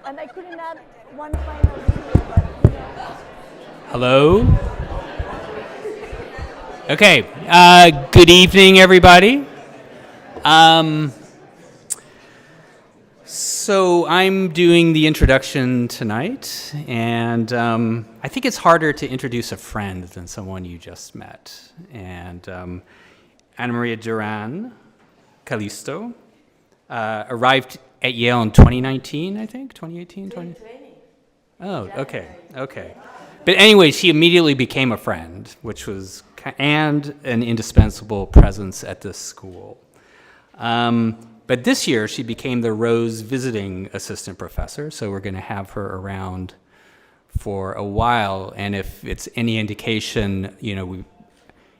And I couldn't add one final video, but you know. Hello? Okay, good evening, everybody. So I'm doing the introduction tonight, and I think it's harder to introduce a friend than someone you just met. And Ana Maria Durán Calisto arrived at Yale in 2019, I think, 2018, 2020. Oh, okay. But anyway, she immediately became a friend, which was and an indispensable presence at this school. But this year, she became the Rose Visiting Assistant Professor, so we're going to have her around for a while. And if it's any indication, you know,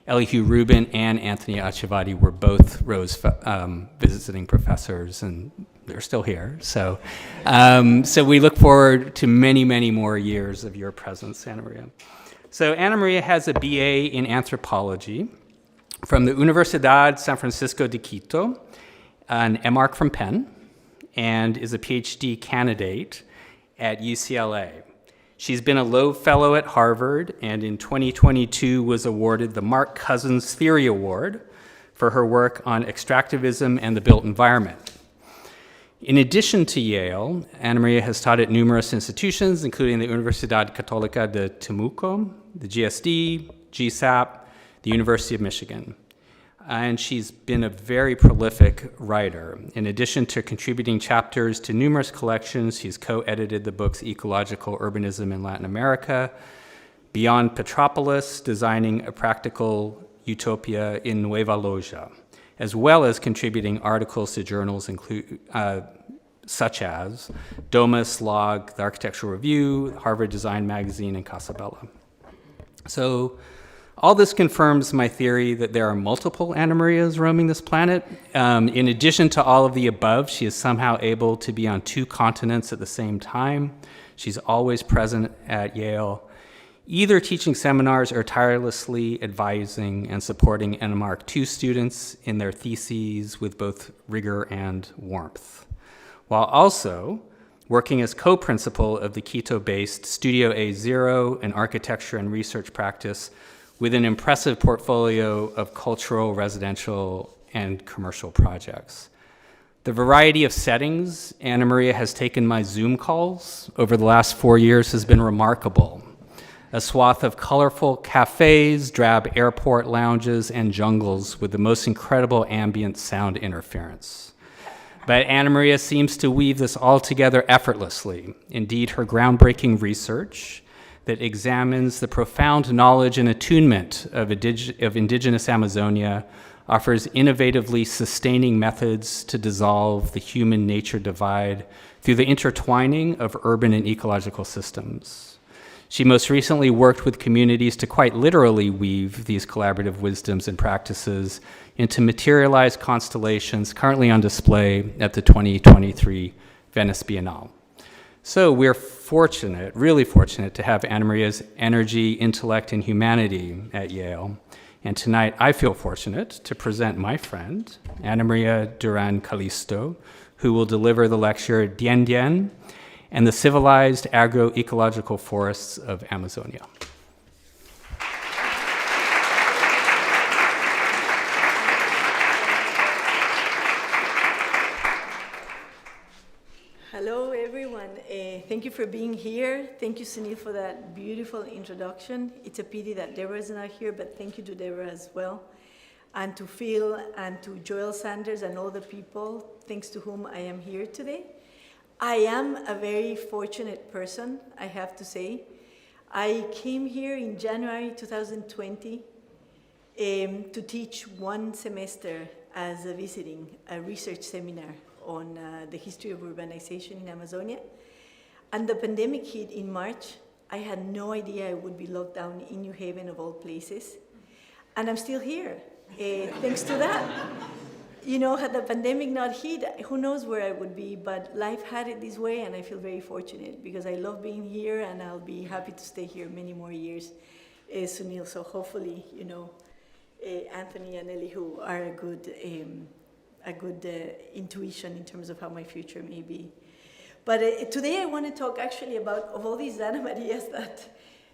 Elihu Rubin and Anthony Achavadi were both Rose Visiting Professors, and they're still here. So, so we look forward to many, many more years of your presence, Ana Maria. So Ana Maria has a BA in anthropology from the Universidad San Francisco de Quito, an MArch from Penn, and is a PhD candidate at UCLA. She's been a Loeb Fellow at Harvard, and in 2022 was awarded the Mark Cousins Theory Award for her work on extractivism and the built environment. In addition to Yale, Ana Maria has taught at numerous institutions, including the Universidad Católica de Temuco, the GSD, GSAPP, the University of Michigan. And she's been a very prolific writer. In addition to contributing chapters to numerous collections, she's co-edited the books Ecological Urbanism in Latin America, Beyond Petropolis, Designing a Practical Utopia in Nueva Loja, as well as contributing articles to journals such as Domus, Log, the Architectural Review, Harvard Design Magazine, and Casabella. So all this confirms my theory that there are multiple Ana Marias roaming this planet. In addition to all of the above, she is somehow able to be on two continents at the same time. She's always present at Yale, either teaching seminars or tirelessly advising and supporting NMARC 2 students in their theses with both rigor and warmth, while also working as co-principal of the Quito-based Studio A0, an architecture and research practice with an impressive portfolio of cultural, residential, and commercial projects. The variety of settings Ana Maria has taken my Zoom calls over the last 4 years has been remarkable. A swath of colorful cafes, drab airport lounges, and jungles with the most incredible ambient sound interference. But Ana Maria seems to weave this all together effortlessly. Indeed, her groundbreaking research that examines the profound knowledge and attunement of indigenous Amazonia offers innovatively sustaining methods to dissolve the human-nature divide through the intertwining of urban and ecological systems. She most recently worked with communities to quite literally weave these collaborative wisdoms and practices into materialized constellations currently on display at the 2023 Venice Biennale. So we're fortunate, really fortunate, to have Ana Maria's energy, intellect, and humanity at Yale. And tonight I feel fortunate to present my friend, Ana Maria Durán Calisto, who will deliver the lecture Dien and the Civilized Agroecological Forests of Amazonia. Hello, everyone. Thank you for being here. Thank you, Sunil, for that beautiful introduction. It's a pity that Deborah is not here, but thank you to Deborah as well. And to Phil and to Joel Sanders and all the people, thanks to whom I am here today. I am a very fortunate person, I have to say. I came here in January 2020 to teach one semester as a research seminar on the history of urbanization in Amazonia. And the pandemic hit in March. I had no idea I would be locked down in New Haven of all places. And I'm still here, thanks to that. You know, had the pandemic not hit, who knows where I would be, but life had it this way, and I feel very fortunate because I love being here, and I'll be happy to stay here many more years, Sunil. So hopefully, you know, Anthony and Elihu are a good intuition in terms of how my future may be. But today I want to talk actually about, of all these Ana Marias that,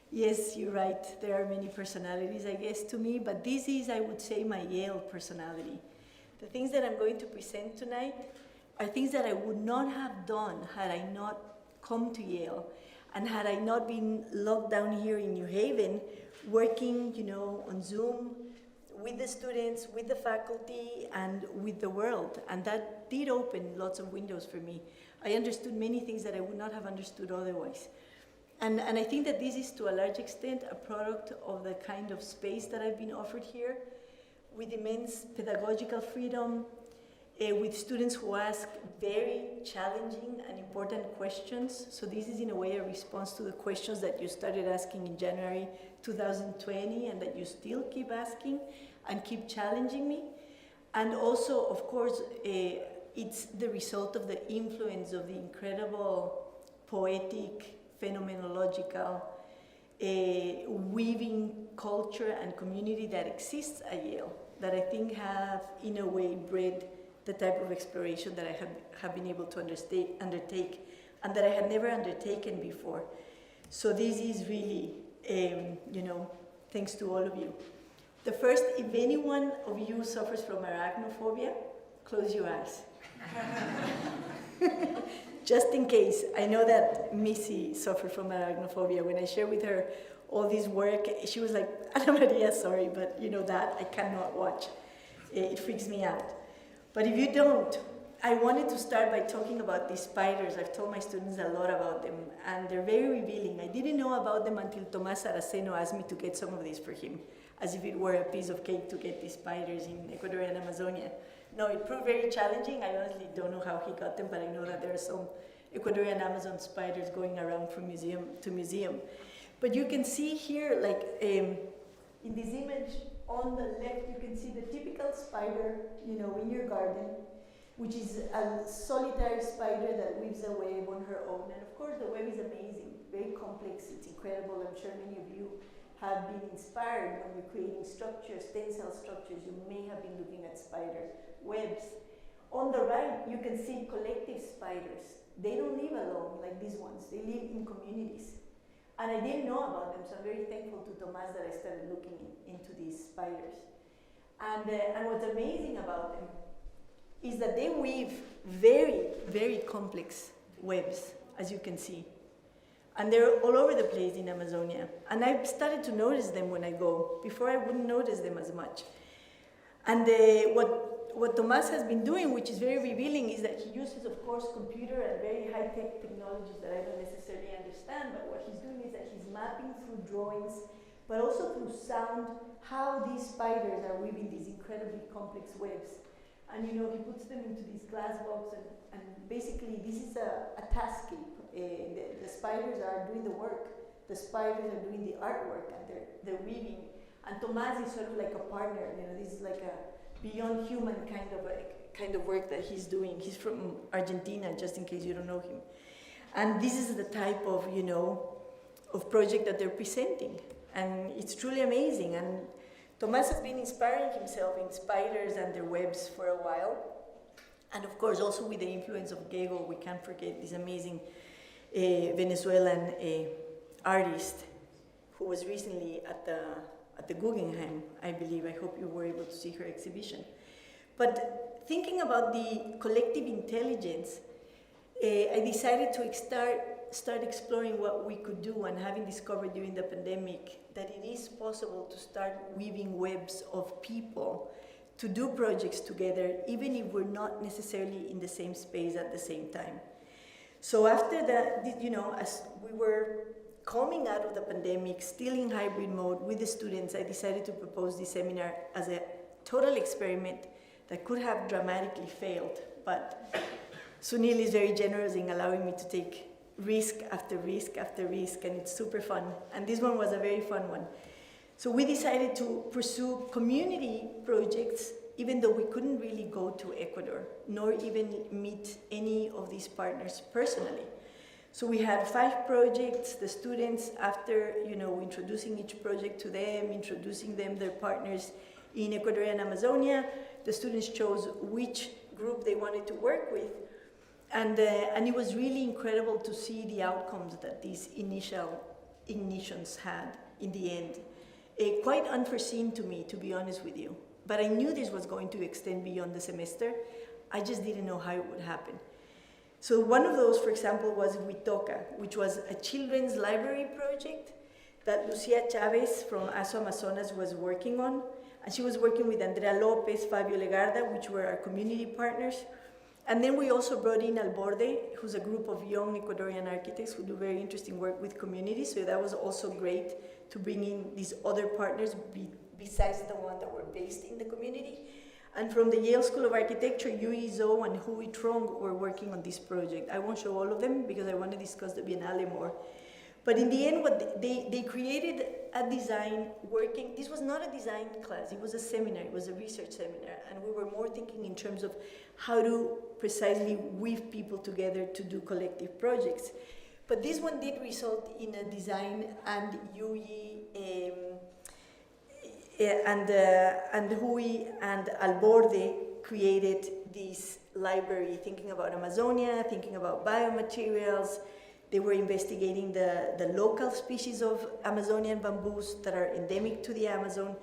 yes, you're right, there are many personalities, I guess, to me, but this is, I would say, my Yale personality. The things that I'm going to present tonight are things that I would not have done had I not come to Yale and had I not been locked down here in New Haven, working, on Zoom with the students, with the faculty, and with the world. And that did open lots of windows for me. I understood many things that I would not have understood otherwise. And I think that this is, to a large extent, a product of the kind of space that I've been offered here, with immense pedagogical freedom, with students who ask very challenging and important questions. So this is, in a way, a response to the questions that you started asking in January 2020 and that you still keep asking and keep challenging me. And also, of course, it's the result of the influence of the incredible poetic, phenomenological, weaving culture and community that exists at Yale, that I think have, in a way, bred the type of exploration that I have been able to undertake, and that I had never undertaken before. So this is really, thanks to all of you. The first, if any one of you suffers from arachnophobia, close your eyes. Just in case. I know that Missy suffered from arachnophobia. When I shared with her all this work, she was like, Ana Maria, sorry, but that I cannot watch. It freaks me out. But if you don't, I wanted to start by talking about these spiders. I've told my students a lot about them, and they're very revealing. I didn't know about them until Tomás Araceno asked me to get some of these for him, as if it were a piece of cake to get these spiders in Ecuadorian Amazonia. No, it proved very challenging. I honestly don't know how he got them, but I know that there are some Ecuadorian Amazon spiders going around from museum to museum. But you can see here, like in this image on the left, you can see the typical spider, in your garden, which is a solitary spider that weaves a web on her own. And of course, the web is amazing, very complex, it's incredible. I'm sure many of you have been inspired when you're creating structures, tensile structures. You may have been looking at spider webs. On the right, you can see collective spiders. They don't live alone like these ones. They live in communities. And I didn't know about them, so I'm very thankful to Tomás that I started looking into these spiders. And what's amazing about them is that they weave very, very complex webs, as you can see. And they're all over the place in Amazonia. And I've started to notice them when I go. Before I wouldn't notice them as much. And what Tomás has been doing, which is very revealing, is that he uses, of course, computer and very high-tech technologies that I don't necessarily understand, but what he's doing is that he's mapping through drawings, but also through sound, how these spiders are weaving these incredibly complex webs. And he puts them into these glass box, and basically this is a taskscape. The spiders are doing the work. The spiders are doing the artwork, and they're weaving. And Tomás is sort of like a partner. This is like a beyond human kind of work that he's doing. He's from Argentina, just in case you don't know him. And this is the type of, of project that they're presenting. And it's truly amazing. And Tomás has been inspiring himself in spiders and their webs for a while. And of course, also with the influence of Gego, we can't forget this amazing Venezuelan artist who was recently at the Guggenheim, I believe. I hope you were able to see her exhibition. But thinking about the collective intelligence, I decided to start exploring what we could do, and having discovered during the pandemic that it is possible to start weaving webs of people to do projects together, even if we're not necessarily in the same space at the same time. So after that, as we were coming out of the pandemic, still in hybrid mode with the students, I decided to propose this seminar as a total experiment that could have dramatically failed. But Sunil is very generous in allowing me to take risk after risk after risk, and it's super fun. And this one was a very fun one. So we decided to pursue community projects, even though we couldn't really go to Ecuador, nor even meet any of these partners personally. So we had 5 projects. The students, after introducing each project to them, introducing them their partners in Ecuadorian Amazonia, the students chose which group they wanted to work with. And it was really incredible to see the outcomes that these initial ignitions had in the end. Quite unforeseen to me, to be honest with you. But I knew this was going to extend beyond the semester. I just didn't know how it would happen. So one of those, for example, was Huitoca, which was a children's library project that Lucia Chavez from ASO Amazonas was working on. And she was working with Andrea Lopez, Fabio Legarda, which were our community partners. And then we also brought in Alborde, who's a group of young Ecuadorian architects who do very interesting work with communities. So that was also great to bring in these other partners besides the one that were based in the community. And from the Yale School of Architecture, Yui Zhou and Hui Trong were working on this project. I won't show all of them because I want to discuss the Biennale more. But in the end, what they created a design working. This was not a design class, it was a seminar, it was a research seminar. And we were more thinking in terms of how to precisely weave people together to do collective projects. But this one did result in a design, and Yui and Hui and Alborde created this library, thinking about Amazonia, thinking about biomaterials. They were investigating the local species of Amazonian bamboos that are endemic to the Amazon,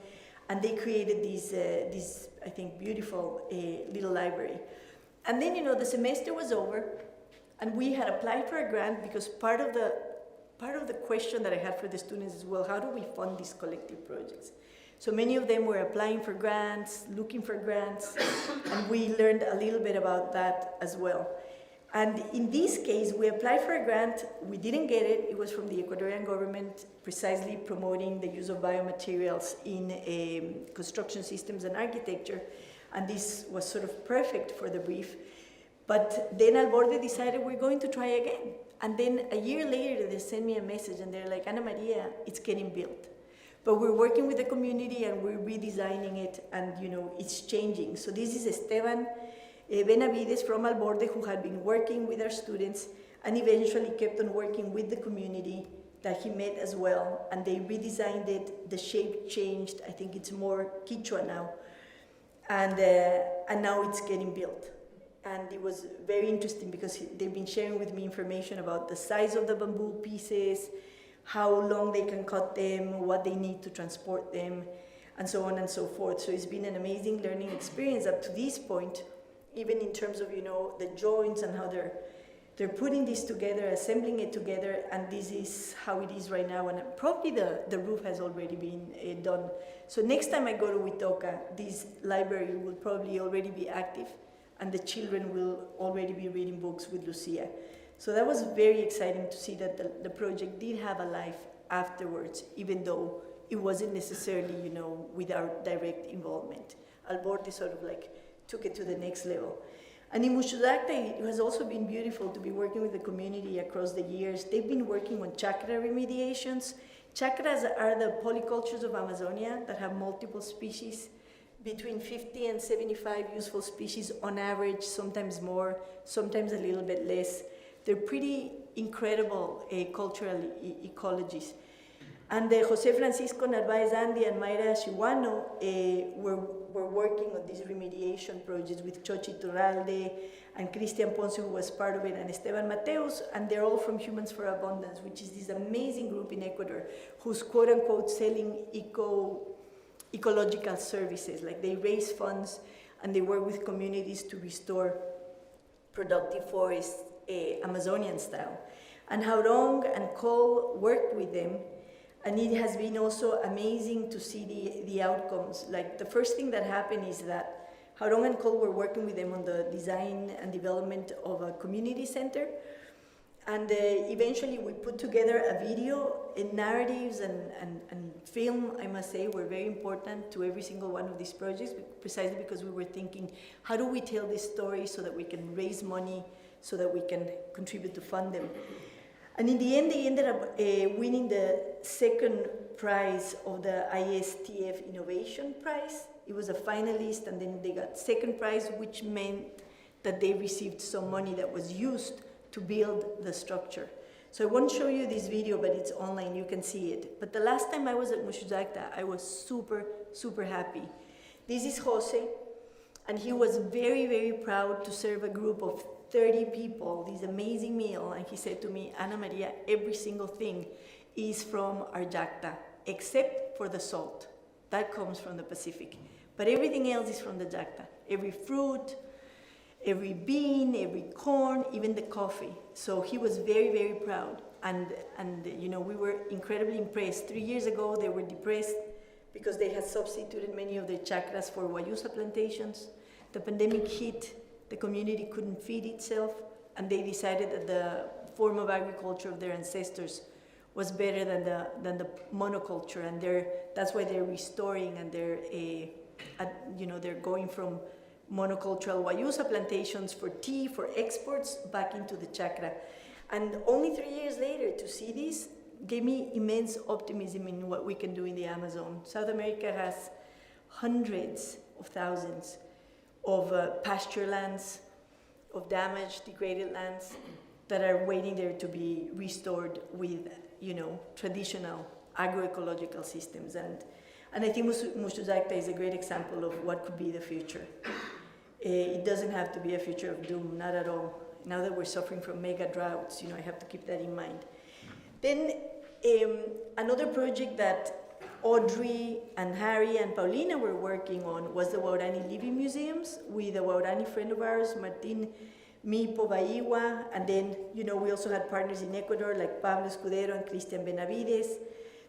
and they created this I think, beautiful little library. And then, the semester was over, and we had applied for a grant because part of the question that I had for the students is, well, how do we fund these collective projects? So many of them were applying for grants, looking for grants, and we learned a little bit about that as well. And in this case, we applied for a grant, we didn't get it. It was from the Ecuadorian government, precisely promoting the use of biomaterials in construction systems and architecture, and this was sort of perfect for the brief. But then Alborde decided we're going to try again. And then a year later, they sent me a message, and they're like, Ana Maria, it's getting built. But we're working with the community, and we're redesigning it, and it's changing. So this is Esteban Benavides from Alborde, who had been working with our students and eventually kept on working with the community that he met as well. And they redesigned it, the shape changed, I think it's more Quechua now. And now it's getting built. And it was very interesting because they've been sharing with me information about the size of the bamboo pieces, how long they can cut them, what they need to transport them, and so on and so forth. So it's been an amazing learning experience up to this point, even in terms of, the joints and how they're putting this together, assembling it together, and this is how it is right now. And probably the roof has already been done. So next time I go to Huitoca, this library will probably already be active, and the children will already be reading books with Lucia. So that was very exciting to see that the project did have a life afterwards, even though it wasn't necessarily, with our direct involvement. Alborde sort of took it to the next level. And in Mushudacta, it has also been beautiful to be working with the community across the years. They've been working on chakra remediations. Chakras are the polycultures of Amazonia that have multiple species, between 50 and 75 useful species on average, sometimes more, sometimes a little bit less. They're pretty incredible cultural ecologies. And Jose Francisco Narvaez Andy and Mayra Chihuano were working on these remediation projects with Chochi Turralde and Cristian Ponce, who was part of it, and Esteban Mateus, and they're all from Humans for Abundance, which is this amazing group in Ecuador who's quote-unquote selling ecological services. Like they raise funds and they work with communities to restore productive forests, Amazonian style. And Haurong and Cole worked with them, and it has been also amazing to see the outcomes. Like the first thing that happened is that Haurong and Cole were working with them on the design and development of a community center. And eventually we put together a video, and narratives and film, I must say, were very important to every single one of these projects, precisely because we were thinking, how do we tell this story so that we can raise money, so that we can contribute to fund them? And in the end, they ended up winning the second prize of the ISTF Innovation Prize. It was a finalist, and then they got second prize, which meant that they received some money that was used to build the structure. So I won't show you this video, but it's online, you can see it. But the last time I was at Mushudacta, I was super, super happy. This is Jose, and he was very, very proud to serve a group of 30 people, this amazing meal, and he said to me, Ana Maria, every single thing is from our jacta, except for the salt. That comes from the Pacific. But everything else is from the jacta. Every fruit, every bean, every corn, even the coffee. So he was very, very proud. And you know, we were incredibly impressed. 3 years ago, they were depressed because they had substituted many of their chacras for guayusa plantations. The pandemic hit, the community couldn't feed itself, and they decided that the form of agriculture of their ancestors was better than the monoculture, and that's why they're restoring, and they're going from monocultural guayusa plantations for tea, for exports, back into the chacra. And only 3 years later, to see this gave me immense optimism in what we can do in the Amazon. South America has hundreds of thousands of pasture lands, of damaged, degraded lands that are waiting there to be restored with, you know, traditional agroecological systems. And I think Mushujacta is a great example of what could be the future. It doesn't have to be a future of doom, not at all. Now that we're suffering from mega droughts, you know, I have to keep that in mind. Then another project that Audrey and Harry and Paulina were working on was the Waurani Living Museums with a Waurani friend of ours, Martin Mipo Baiwa, and then, you know, we also had partners in Ecuador like Pablo Escudero and Cristian Benavides.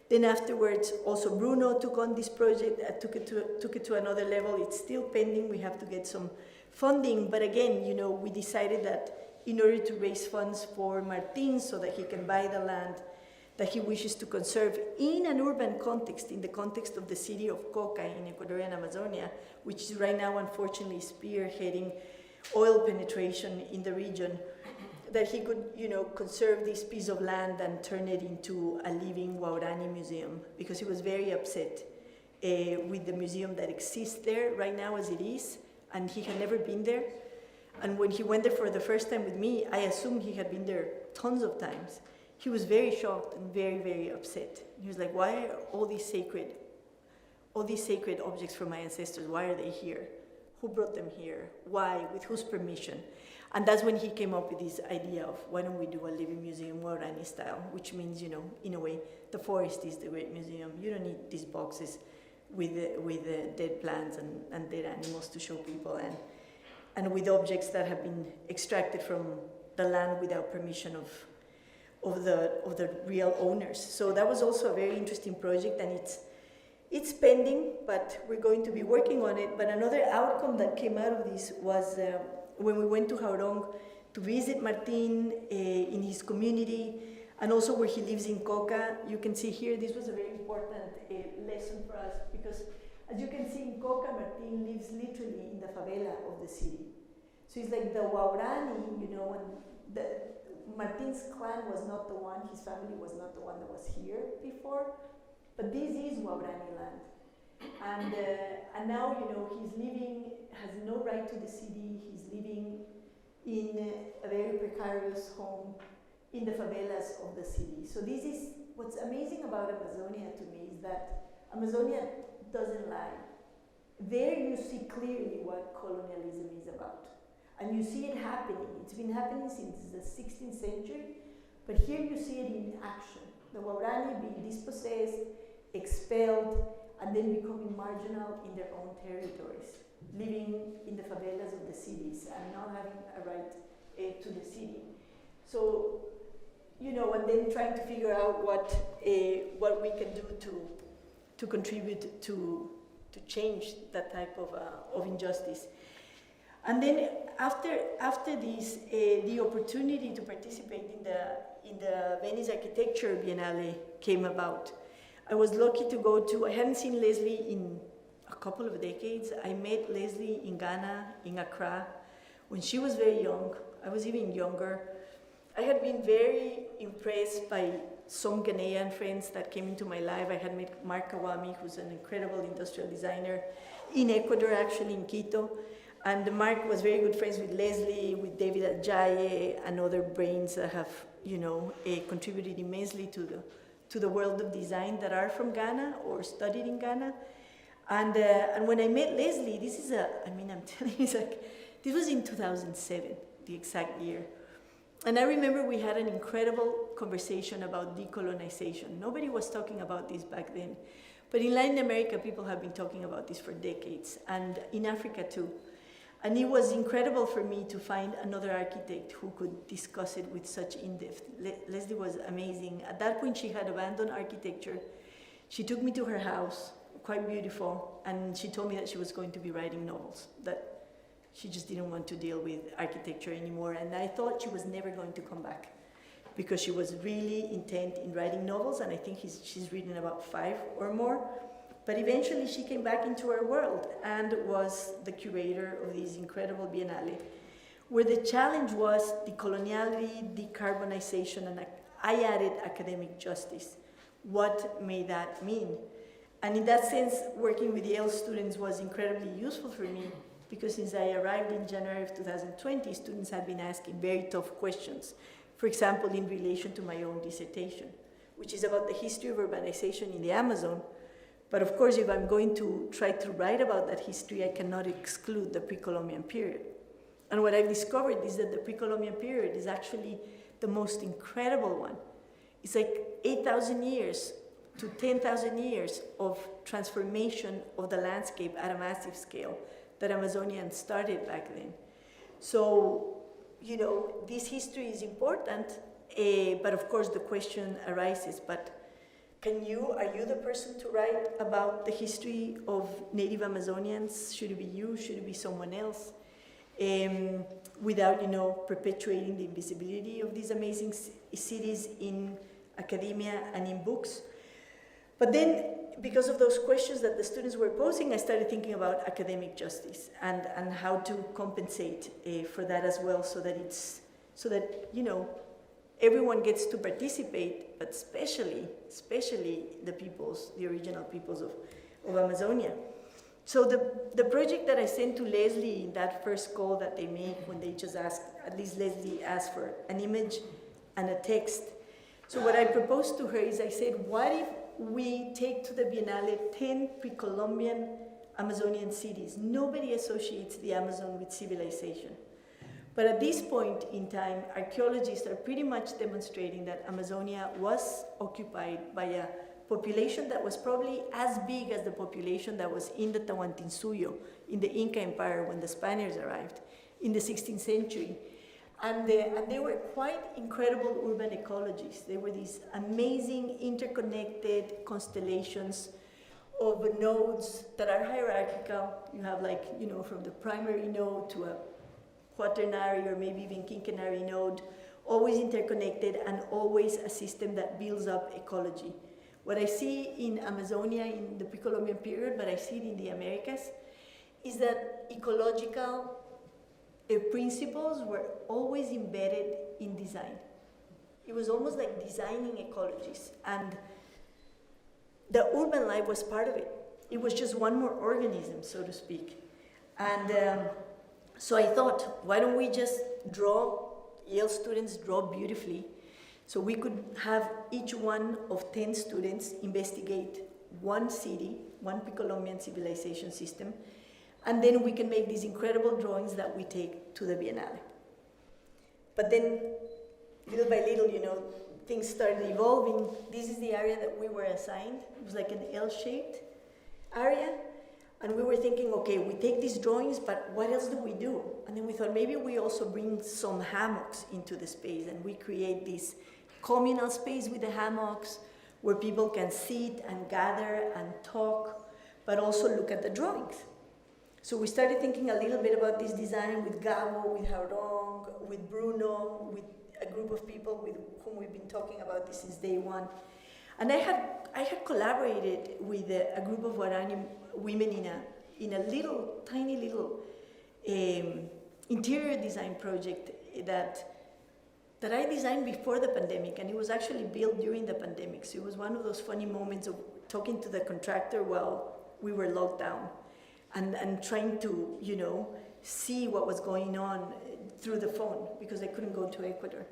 Then afterwards, also Bruno took on this project, took it to another level. It's still pending. We have to get some funding, but again, you know, we decided that in order to raise funds for Martin so that he can buy the land that he wishes to conserve in an urban context, in the context of the city of Coca in Ecuadorian Amazonia, which is right now unfortunately spearheading oil penetration in the region, that he could, you know, conserve this piece of land and turn it into a living Waurani museum, because he was very upset with the museum that exists there right now as it is, and he had never been there. And when he went there for the first time with me, I assumed he had been there tons of times. He was very shocked and very, very upset. He was like, why are all these sacred objects from my ancestors, why are they here? Who brought them here? Why? With whose permission? And that's when he came up with this idea of, why don't we do a living museum, Waurani style, which means, you know, in a way, the forest is the great museum. You don't need these boxes with dead plants and dead animals to show people, and with objects that have been extracted from the land without permission of the real owners. So that was also a very interesting project, and it's pending, but we're going to be working on it. But another outcome that came out of this was when we went to Jaurong to visit Martin in his community, and also where he lives in Coca. You can see here, this was a very important lesson for us, because as you can see in Coca, Martin lives literally in the favela of the city. So it's like the Waurani, you know, and Martin's clan was not the one, his family was not the one that was here before, but this is Waurani land. And now, you know, has no right to the city, he's living in a very precarious home in the favelas of the city. So this is, what's amazing about Amazonia to me is that Amazonia doesn't lie. There you see clearly what colonialism is about. And you see it happening. It's been happening since the 16th century, but here you see it in action. The Waurani being dispossessed, expelled, and then becoming marginal in their own territories, living in the favelas of the cities and not having a right to the city. So, you know, and then trying to figure out what we can do to contribute to change that type of injustice. And then after this, the opportunity to participate in the Venice Architecture Biennale came about. I was lucky to go to, I hadn't seen Leslie in a couple of decades. I met Leslie in Ghana, in Accra, when she was very young. I was even younger. I had been very impressed by some Ghanaian friends that came into my life. I had met Mark Kawami, who's an incredible industrial designer, in Ecuador, actually, in Quito. And Mark was very good friends with Leslie, with David Ajaye, and other brains that have, you know, contributed immensely to the world of design that are from Ghana or studied in Ghana. And when I met Leslie, I'm telling you, it's like, this was in 2007. the exact year. And I remember we had an incredible conversation about decolonization. Nobody was talking about this back then. But in Latin America, people have been talking about this for decades, and in Africa too. And it was incredible for me to find another architect who could discuss it with such in-depth. Leslie was amazing. At that point, she had abandoned architecture. She took me to her house, quite beautiful, and she told me that she was going to be writing novels, that she just didn't want to deal with architecture anymore. And I thought she was never going to come back because she was really intent in writing novels, and I think she's written about 5 or more. But eventually she came back into our world and was the curator of this incredible biennale, where the challenge was decoloniality, decarbonization, and I added academic justice. What may that mean? And in that sense, working with Yale students was incredibly useful for me, because since I arrived in January of 2020, students had been asking very tough questions. For example, in relation to my own dissertation, which is about the history of urbanization in the Amazon. But of course, if I'm going to try to write about that history, I cannot exclude the pre-Columbian period. And what I've discovered is that the pre-Columbian period is actually the most incredible one. It's like 8,000 years to 10,000 years of transformation of the landscape at a massive scale that Amazonians started back then. So, you know, this history is important, but of course the question arises, but are you the person to write about the history of native Amazonians? Should it be you? Should it be someone else? Without, you know, perpetuating the invisibility of these amazing cities in academia and in books. But then, because of those questions that the students were posing, I started thinking about academic justice and how to compensate for that as well, so that you know, everyone gets to participate, but especially the original peoples of Amazonia. So the project that I sent to Leslie in that first call that they made when they just asked, at least Leslie asked for an image and a text. So what I proposed to her is, I said, what if we take to the Biennale 10 pre-Columbian Amazonian cities? Nobody associates the Amazon with civilization. But at this point in time, archaeologists are pretty much demonstrating that Amazonia was occupied by a population that was probably as big as the population that was in the Tahuantinsuyo, in the Inca Empire when the Spaniards arrived in the 16th century. And they were quite incredible urban ecologies. They were these amazing interconnected constellations of nodes that are hierarchical. You have, like, you know, from the primary node to a quaternary or maybe even quinquenary node, always interconnected and always a system that builds up ecology. What I see in Amazonia in the pre-Columbian period, but I see it in the Americas, is that ecological principles were always embedded in design. It was almost like designing ecologies, and the urban life was part of it. It was just one more organism, so to speak. And so I thought, why don't we just draw, Yale students draw beautifully, so we could have each one of 10 students investigate one city, one pre-Columbian civilization system, and then we can make these incredible drawings that we take to the Biennale. But then, little by little, you know, things started evolving. This is the area that we were assigned. It was like an L-shaped area. And we were thinking, okay, we take these drawings, but what else do we do? And then we thought, maybe we also bring some hammocks into the space, and we create this communal space with the hammocks where people can sit and gather and talk, but also look at the drawings. So we started thinking a little bit about this design with Gabo, with Haurong, with Bruno, with a group of people with whom we've been talking about this since day one. And I had collaborated with a group of Guarani women in a little, tiny little interior design project that I designed before the pandemic, and it was actually built during the pandemic. So it was one of those funny moments of talking to the contractor while we were locked down and trying to, you know, see what was going on through the phone because I couldn't go to Ecuador.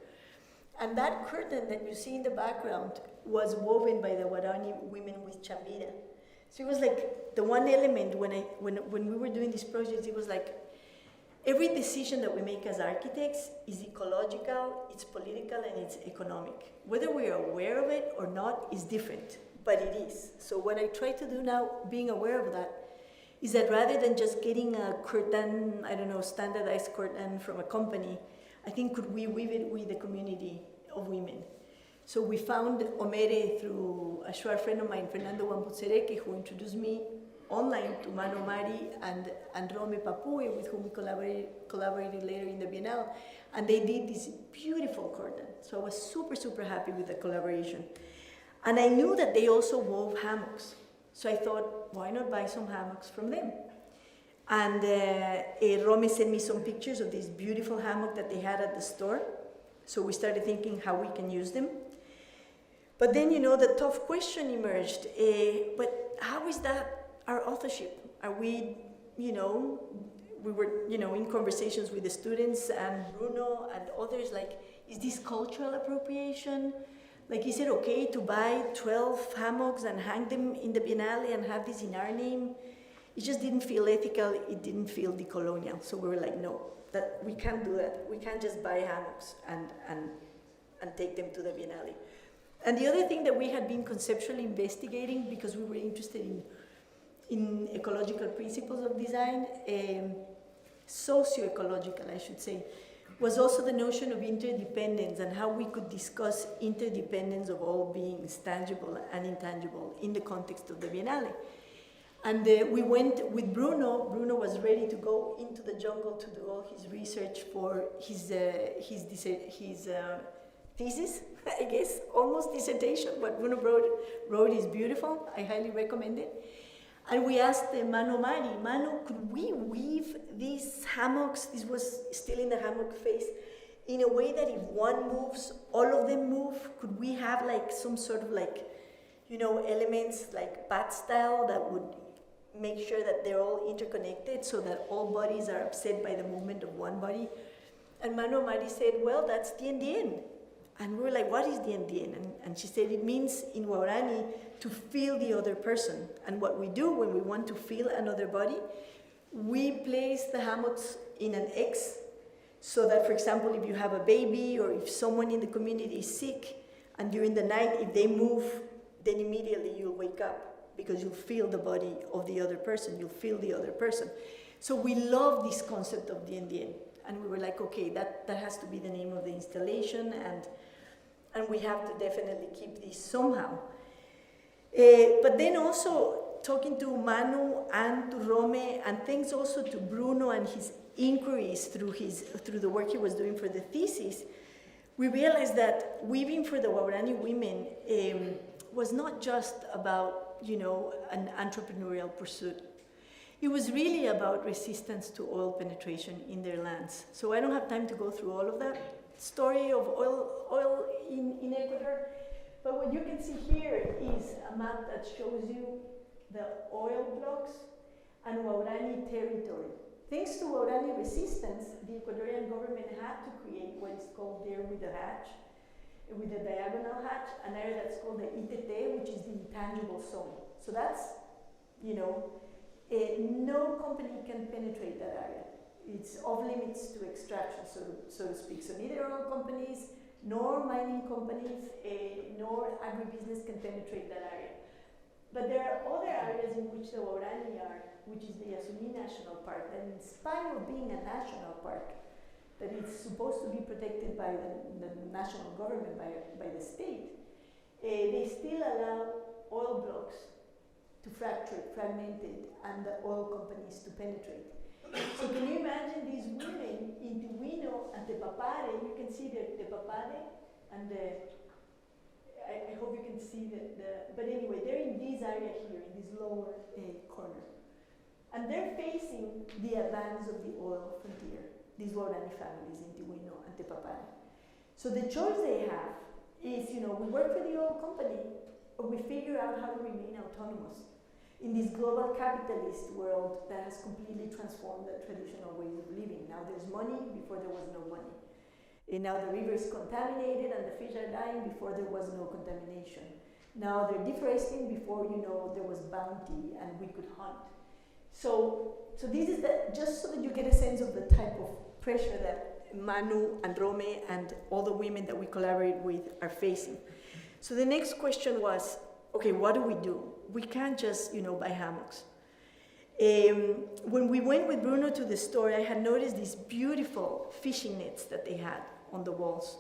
And that curtain that you see in the background was woven by the Guarani women with chambira. So it was like the one element when we were doing this project, it was like, Every decision that we make as architects is ecological, it's political, and it's economic. Whether we are aware of it or not is different, but it is. So what I try to do now, being aware of that, is that rather than just getting a curtain, I don't know, standardized curtain from a company, I think could we weave it with the community of women? So we found Omere through a short friend of mine, Fernando Wampuzereque, who introduced me online to Mano Mari and Rome Papue, with whom we collaborated later in the Biennale, and they did this beautiful curtain. So I was super, super happy with the collaboration. And I knew that they also wove hammocks. So I thought, why not buy some hammocks from them? And Rome sent me some pictures of this beautiful hammock that they had at the store. So we started thinking how we can use them. But then, the tough question emerged, but how is that our authorship? Are we, we were, in conversations with the students and Bruno and others, like, is this cultural appropriation? Like, is it okay to buy 12 hammocks and hang them in the Biennale and have this in our name? It just didn't feel ethical, it didn't feel decolonial. So we were like, no, that we can't do that. We can't just buy hammocks and take them to the Biennale. And the other thing that we had been conceptually investigating, because we were interested in ecological principles of design, socio-ecological, I should say, was also the notion of interdependence and how we could discuss interdependence of all beings, tangible and intangible, in the context of the Biennale. And we went with Bruno. Bruno was ready to go into the jungle to do all his research for his thesis, I guess, almost dissertation. What Bruno wrote is beautiful. I highly recommend it. And we asked Mano Mari, Mano, could we weave these hammocks, this was still in the hammock phase, in a way that if one moves, all of them move? Could we have like some sort of like, elements like bat style that would make sure that they're all interconnected so that all bodies are upset by the movement of one body? And Mano Mari said, well, that's Dien. And we were like, what is Dien? And she said, it means in Guarani to feel the other person. And what we do when we want to feel another body, we place the hammocks in an X, so that, for example, if you have a baby or if someone in the community is sick, and during the night, if they move, then immediately you'll wake up because you'll feel the body of the other person, you'll feel the other person. So we love this concept of Dien. And we were like, okay, that has to be the name of the installation, and we have to definitely keep this somehow. But then also talking to Manu and to Rome, and thanks also to Bruno and his inquiries through the work he was doing for the thesis, we realized that weaving for the Guarani women was not just about, an entrepreneurial pursuit. It was really about resistance to oil penetration in their lands. So I don't have time to go through all of that story of oil in Ecuador, but what you can see here is a map that shows you the oil blocks and Guarani territory. Thanks to Guarani resistance, the Ecuadorian government had to create what is called there with the hatch, with the diagonal hatch, an area that's called the ITT, which is the intangible zone. So that's, no company can penetrate that area. It's off limits to extraction, so to speak. So neither oil companies, nor mining companies, nor agribusiness can penetrate that area. But there are other areas in which the Guarani are, which is the Yasuni National Park, that in spite of being a national park, that it's supposed to be protected by the national government, by the state, they still allow oil blocks to fragment it, and the oil companies to penetrate. So can you imagine these women in Tuino and Tepapare? You can see the Tepapare and I hope you can see but anyway, they're in this area here, in this lower corner. And they're facing the advance of the oil frontier, these Guarani families in Tuino and Tepapare. So the choice they have is, we work for the oil company, or we figure out how to remain autonomous in this global capitalist world that has completely transformed the traditional ways of living. Now there's money before there was no money. And now the river is contaminated and the fish are dying before there was no contamination. Now they're deforesting before, there was bounty and we could hunt. So this is just so that you get a sense of the type of pressure that Manu and Rome and all the women that we collaborate with are facing. So the next question was, okay, what do we do? We can't just, buy hammocks. When we went with Bruno to the store, I had noticed these beautiful fishing nets that they had on the walls.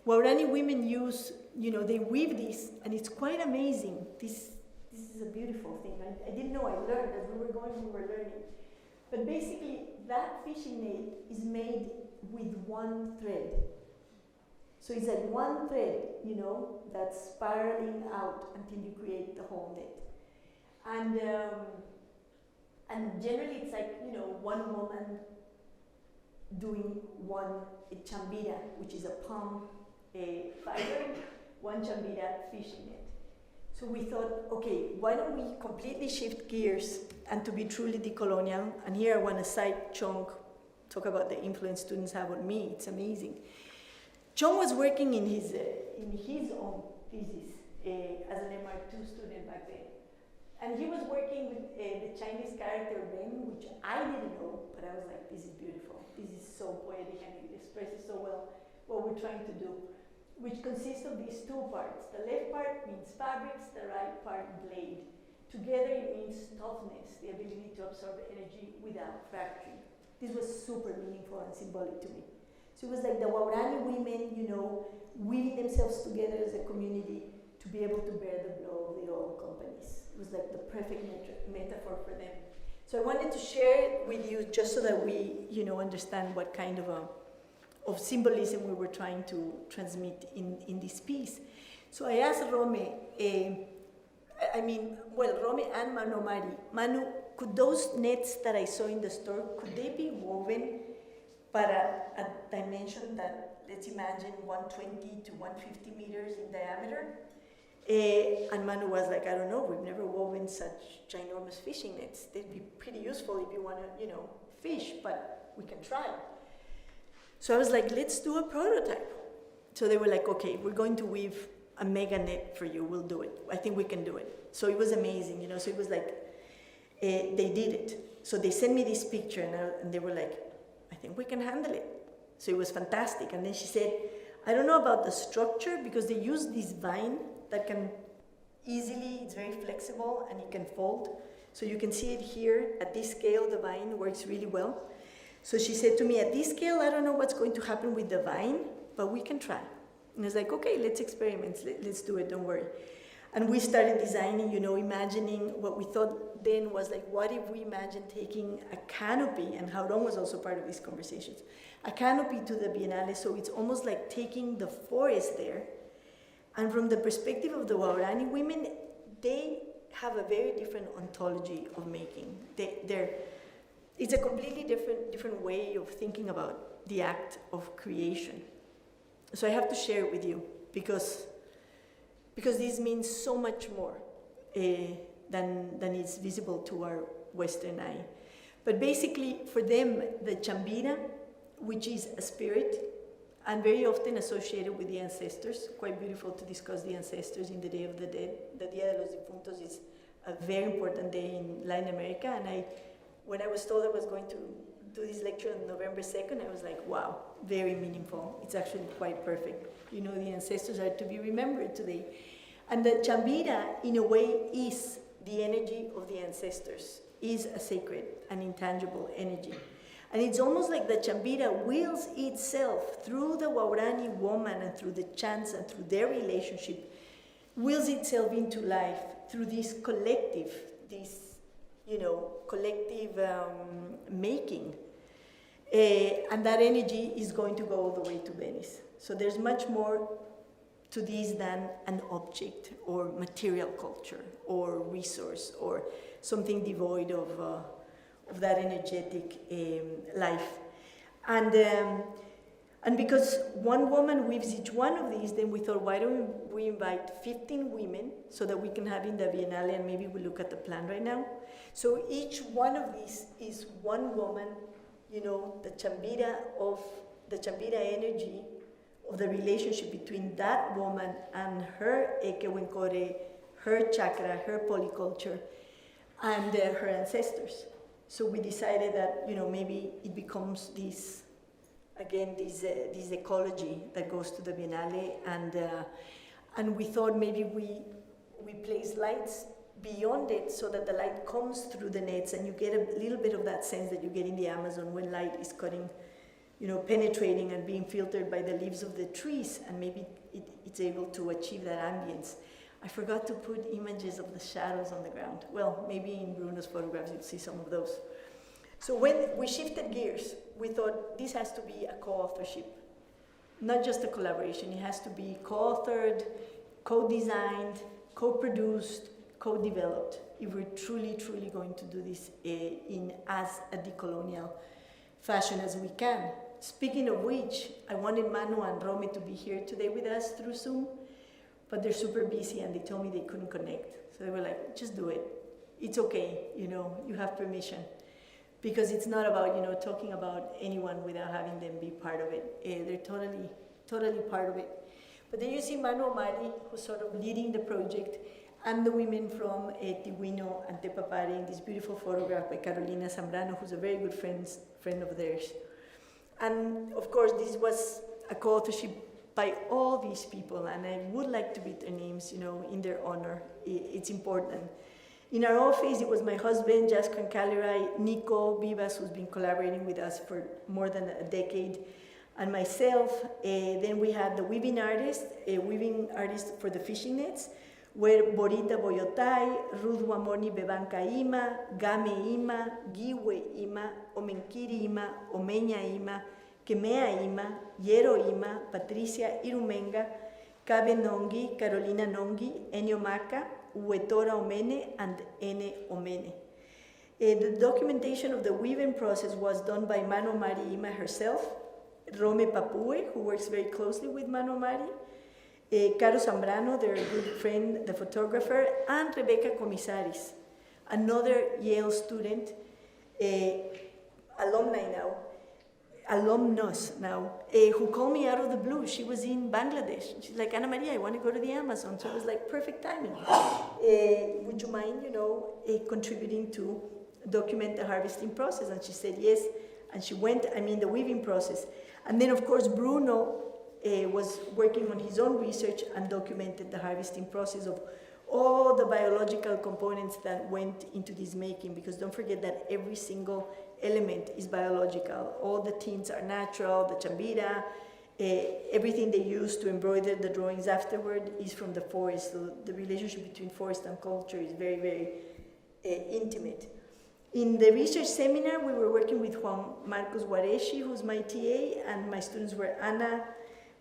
Waurani women use, they weave these, and it's quite amazing. This is a beautiful thing. I didn't know. I learned as we were going, we were learning. But basically, that fishing net is made with one thread. So it's like one thread, that's spiraling out until you create the whole net. And generally it's like, one woman doing one chambira, which is a palm fiber, one chambira fishing net. So we thought, okay, why don't we completely shift gears and to be truly decolonial? And here I want to cite Chong, talk about the influence students have on me. It's amazing. Chong was working in his own thesis as an MR2 student back then. And he was working with the Chinese character Ren, which I didn't know, but I was like, this is beautiful. This is so poetic and it expresses so well what we're trying to do, which consists of these two parts. The left part means fabrics, the right part blade. Together it means toughness, the ability to absorb energy without fracturing. This was super meaningful and symbolic to me. So it was like the Waurani women, weaving themselves together as a community to be able to bear the blow of the oil companies. It was like the perfect metaphor for them. So I wanted to share it with you just so that we, understand what kind of symbolism we were trying to transmit in this piece. So I asked Rome, Rome and Manu, Manu, could those nets that I saw in the store, could they be woven para a dimension that, let's imagine, 120 to 150 meters in diameter? And Manu was like, I don't know, we've never woven such ginormous fishing nets. They'd be pretty useful if you want to, fish, but we can try. So I was like, let's do a prototype. So they were like, okay, we're going to weave a mega net for you, we'll do it. I think we can do it. So it was amazing, so it was like, they did it. So they sent me this picture and they were like, I think we can handle it. So it was fantastic. And then she said, I don't know about the structure because they use this vine that can easily, it's very flexible and it can fold. So you can see it here at this scale, the vine works really well. So she said to me, at this scale, I don't know what's going to happen with the vine, but we can try. And I was like, okay, let's experiment, let's do it, don't worry. And we started designing, imagining what we thought then was like, what if we imagine taking a canopy, and Jauron was also part of these conversations, a canopy to the Biennale, so it's almost like taking the forest there. And from the perspective of the Waurani women, they have a very different ontology of making. It's a completely different way of thinking about the act of creation. So I have to share it with you because this means so much more than is visible to our Western eye. But basically, for them, the chambira, which is a spirit, and very often associated with the ancestors, quite beautiful to discuss the ancestors in the Day of the Dead. The Dia de los Difuntos is a very important day in Latin America, and when I was told I was going to do this lecture on November 2nd, I was like, wow, very meaningful. It's actually quite perfect. The ancestors are to be remembered today. And the chambira, in a way, is the energy of the ancestors, is a sacred and intangible energy. And it's almost like the chambira wills itself through the Waurani woman and through the chants and through their relationship, wills itself into life through this collective, making. And that energy is going to go all the way to Venice. So there's much more to this than an object or material culture or resource or something devoid of that energetic life. And because one woman weaves each one of these, then we thought, why don't we invite 15 women so that we can have in the Biennale, and maybe we look at the plan right now. So each one of these is one woman, the chambira energy of the relationship between that woman and her ekewenkore, her chakra, her polyculture. and her ancestors. So we decided that, you know, maybe it becomes this, again, this ecology that goes to the Biennale, and we thought maybe we place lights beyond it so that the light comes through the nets and you get a little bit of that sense that you get in the Amazon when light is cutting, you know, penetrating and being filtered by the leaves of the trees, and maybe it's able to achieve that ambience. I forgot to put images of the shadows on the ground. Well, maybe in Bruno's photographs you'll see some of those. So when we shifted gears, we thought this has to be a co-authorship, not just a collaboration. It has to be co-authored, co-designed, co-produced, co-developed, if we're truly, truly going to do this in as a decolonial fashion as we can. Speaking of which, I wanted Manu and Rome to be here today with us through Zoom, but they're super busy and they told me they couldn't connect. So they were like, just do it. It's okay, you know, you have permission. Because it's not about, you know, talking about anyone without having them be part of it. They're totally, totally part of it. But then you see Manu Mari, who's sort of leading the project, and the women from Tiwino and Tepapare in this beautiful photograph by Carolina Zambrano, who's a very good friend of theirs. And of course, this was a co-authorship by all these people, and I would like to read their names, you know, in their honor. It's important. In our office, it was my husband, Jaskan Kalirai, Nico Vivas, who's been collaborating with us for more than a decade, and myself. Then we had the weaving artist for the fishing nets, were Borita Boyotai, Ruth Wamoni Bebanka Ima, Game Ima, Giwe Ima, Omenkiri Ima, Omenya Ima, Kemea Ima, Yero Ima, Patricia Irumenga, Kabe Nongi, Carolina Nongi, Enyo Maka, Uetora Omene, and Ene Omene. The documentation of the weaving process was done by Mano Mari Ima herself, Rome Papue, who works very closely with Mano Mari, Caro Zambrano, their good friend, the photographer, and Rebecca Comisaris, another Yale student, alumnus now, who called me out of the blue. She was in Bangladesh. She's like, Ana Maria, I want to go to the Amazon. So it was like perfect timing. Would you mind, you know, contributing to document the harvesting process? And she said yes. And she went, the weaving process. And then, of course, Bruno was working on his own research and documented the harvesting process of all the biological components that went into this making, because don't forget that every single element is biological. All the tints are natural, the chambira, everything they use to embroider the drawings afterward is from the forest. So the relationship between forest and culture is very, very intimate. In the research seminar, we were working with Juan Marcos Guareshi, who's my TA, and my students were Ana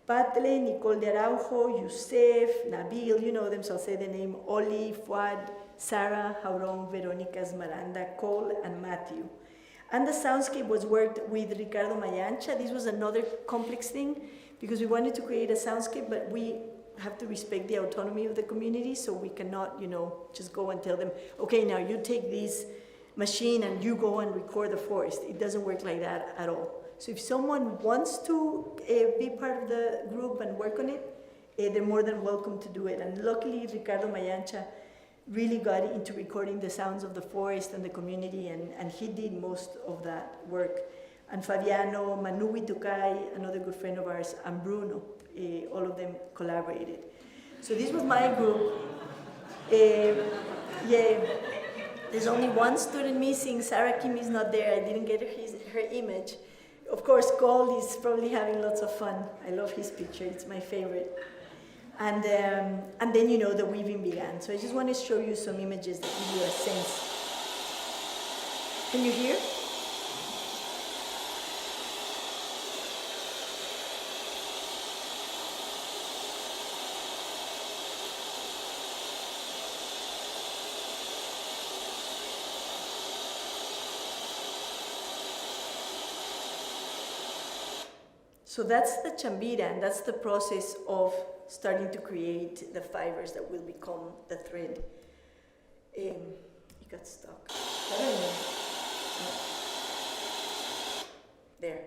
Patle, Nicole de Araujo, Youssef, Nabil, you know them, so I'll say the name, Oli, Fuad, Sarah, Jauron, Veronica Esmeralda, Cole, and Matthew. And the soundscape was worked with Ricardo Mayancha. This was another complex thing, because we wanted to create a soundscape, but we have to respect the autonomy of the community, so we cannot, you know, just go and tell them, okay, now you take this machine and you go and record the forest. It doesn't work like that at all. So if someone wants to be part of the group and work on it, they're more than welcome to do it. And luckily, Ricardo Mayancha really got into recording the sounds of the forest and the community, and he did most of that work. And Fabiano, Manu Tukai, another good friend of ours, and Bruno, all of them collaborated. So this was my group. There's only one student missing. Sarah Kim is not there. I didn't get her image. Of course, Cole is probably having lots of fun. I love his picture. It's my favorite. And then, you know, the weaving began. So I just want to show you some images that give you a sense. Can you hear? So that's the chambira, and that's the process of starting to create the fibers that will become the thread. You got stuck. I don't know. There.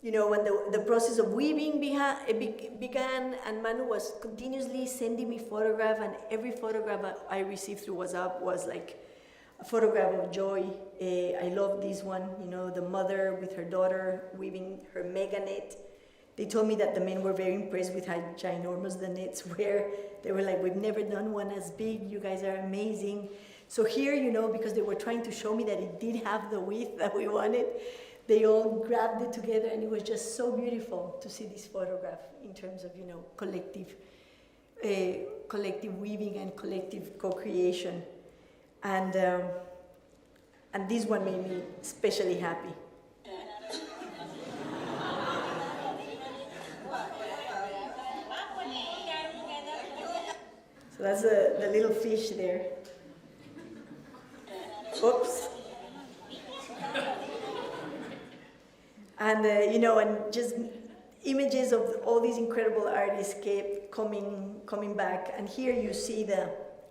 You know, when the process of weaving began, and Manu was continuously sending me photographs, and every photograph I received through WhatsApp was like photograph of joy. I love this one, you know, the mother with her daughter weaving her mega net. They told me that the men were very impressed with how ginormous the nets were. They were like, we've never done one as big, you guys are amazing. So here, you know, because they were trying to show me that it did have the width that we wanted, they all grabbed it together, and it was just so beautiful to see this photograph in terms of, you know, collective weaving and collective co-creation. And this one made me especially happy. So that's the little fish there. Oops. And, you know, and just images of all these incredible artists kept coming back. And here you see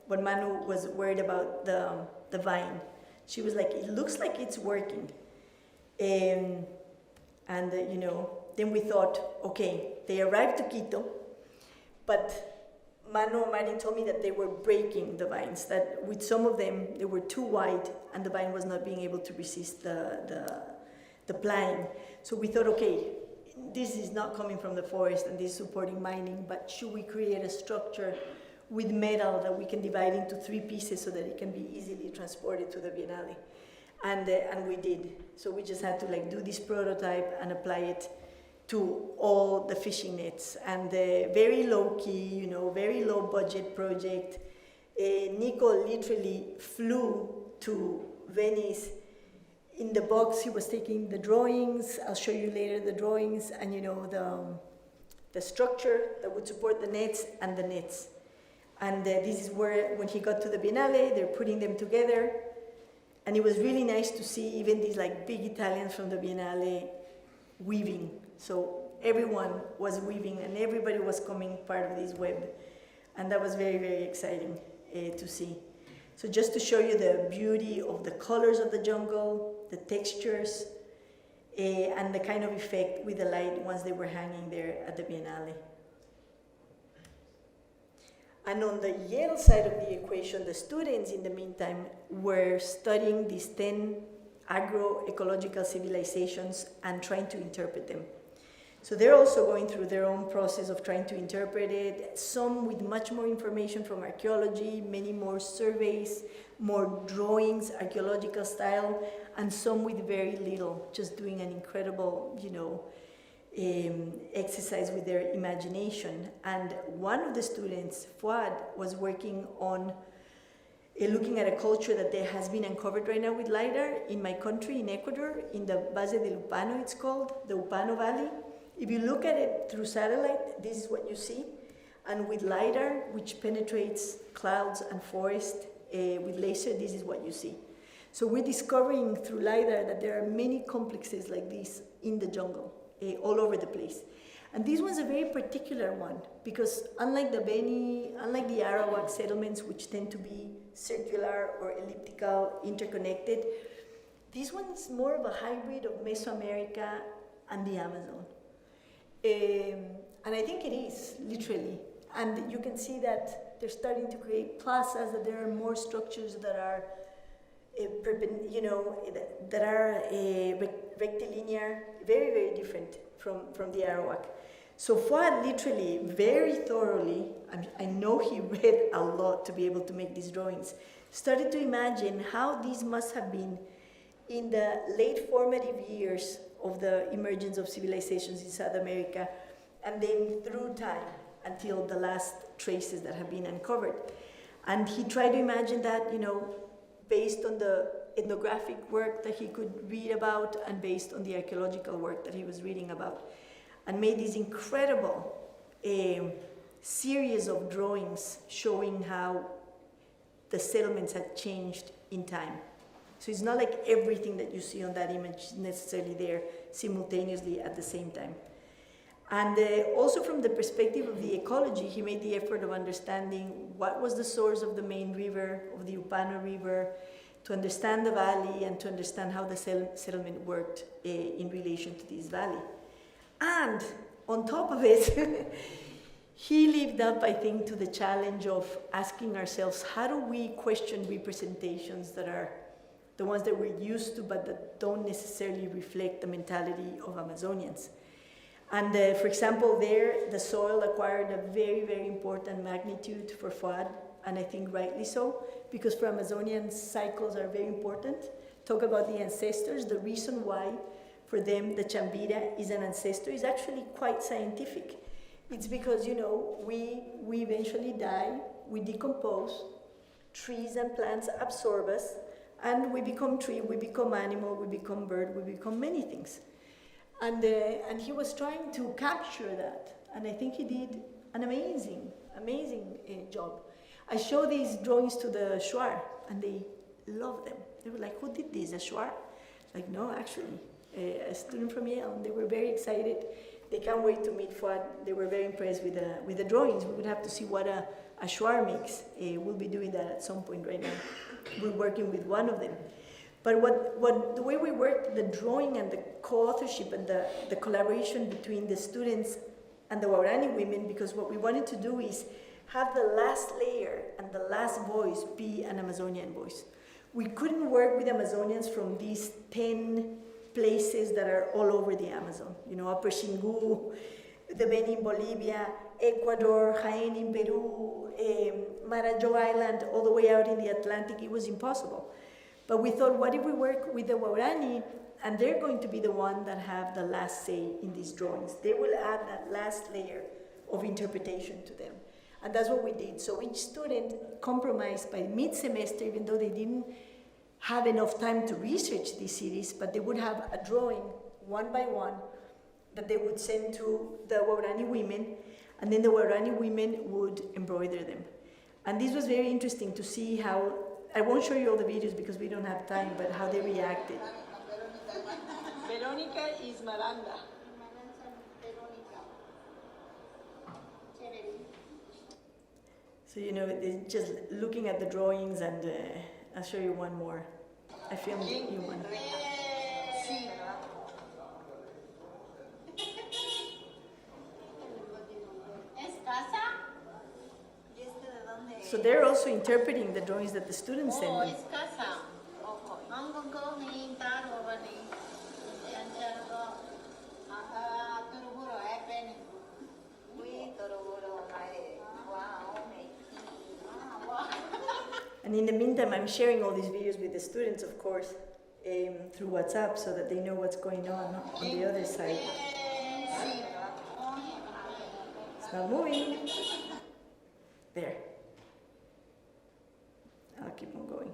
what Manu was worried about, the vine. She was like, it looks like it's working. You know, then we thought, okay, they arrived to Quito, but Manu and María told me that they were breaking the vines, that with some of them, they were too wide, and the vine was not being able to resist the plying. So we thought, okay, this is not coming from the forest, and this is supporting mining, but should we create a structure with metal that we can divide into 3 pieces so that it can be easily transported to the Biennale? And we did. So we just had to like do this prototype and apply it to all the fishing nets. And very low key, you know, very low budget project. Nico literally flew to Venice. In the box, he was taking the drawings. I'll show you later the drawings, and you know, the structure that would support the nets and the nets. And this is where, when he got to the Biennale, they're putting them together. And it was really nice to see even these like big Italians from the Biennale weaving. So everyone was weaving, and everybody was becoming part of this web. And that was very, very exciting to see. So just to show you the beauty of the colors of the jungle, the textures, and the kind of effect with the light once they were hanging there at the Biennale. And on the Yale side of the equation, the students in the meantime were studying these 10 agroecological civilizations and trying to interpret them. So they're also going through their own process of trying to interpret it, some with much more information from archaeology, many more surveys, more drawings, archaeological style, and some with very little, just doing an incredible, you know, exercise with their imagination. And one of the students, Fuad, was working on looking at a culture that has been uncovered right now with LiDAR in my country, in Ecuador, in the Base del Upano, it's called, the Upano Valley. If you look at it through satellite, this is what you see. And with LiDAR, which penetrates clouds and forest with laser, this is what you see. So we're discovering through LiDAR that there are many complexes like this in the jungle, all over the place. And this one's a very particular one, because unlike the Arawak settlements, which tend to be circular or elliptical, interconnected, this one's more of a hybrid of Mesoamerica and the Amazon. And I think it is, literally. And you can see that they're starting to create plazas, that there are more structures that are, that are rectilinear, very, very different from the Arawak. So Fuad literally, very thoroughly, I know he read a lot to be able to make these drawings, started to imagine how these must have been in the late formative years of the emergence of civilizations in South America, and then through time until the last traces that have been uncovered. And he tried to imagine that, you know, based on the ethnographic work that he could read about and based on the archaeological work that he was reading about, and made this incredible series of drawings showing how the settlements had changed in time. So it's not like everything that you see on that image is necessarily there simultaneously at the same time. And also from the perspective of the ecology, he made the effort of understanding what was the source of the main river, of the Upano River, to understand the valley and to understand how the settlement worked in relation to this valley. And on top of it, he lived up, I think, to the challenge of asking ourselves, how do we question representations that are the ones that we're used to, but that don't necessarily reflect the mentality of Amazonians? And for example, there, the soil acquired a very, very important magnitude for FAD, and I think rightly so, because for Amazonians, cycles are very important. Talk about the ancestors. The reason why, for them, the Chambira is an ancestor is actually quite scientific. It's because, you know, we eventually die, we decompose, trees and plants absorb us, and we become tree, we become animal, we become bird, we become many things. And he was trying to capture that, and I think he did an amazing job. I showed these drawings to the Shuar, and they loved them. They were like, who did this, a Shuar? Like, no, actually, a student from Yale, and they were very excited. They can't wait to meet Fuad. They were very impressed with the drawings. We would have to see what a Shuar makes. We'll be doing that at some point right now. We're working with one of them. But the way we worked, the drawing and the co-authorship and the collaboration between the students and the Waurani women, because what we wanted to do is have the last layer and the last voice be an Amazonian voice. We couldn't work with Amazonians from these 10 places that are all over the Amazon. You know, Upper Xingu, the Beni in Bolivia, Ecuador, Jaén in Peru, Marajo Island, all the way out in the Atlantic. It was impossible. But we thought, what if we work with the Waurani, and they're going to be the one that have the last say in these drawings. They will add that last layer of interpretation to them. And that's what we did. So each student compromised by mid-semester, even though they didn't have enough time to research these cities, but they would have a drawing, one by one, that they would send to the Waurani women, and then the Waurani women would embroider them. And this was very interesting to see how, I won't show you all the videos because we don't have time, but how they reacted. Verónica is Miranda. So, you know, just looking at the drawings, and I'll show you one more. I filmed you one. So they're also interpreting the drawings that the students send them. And in the meantime, I'm sharing all these videos with the students, of course, through WhatsApp, so that they know what's going on the other side. It's not moving. There. I'll keep on going.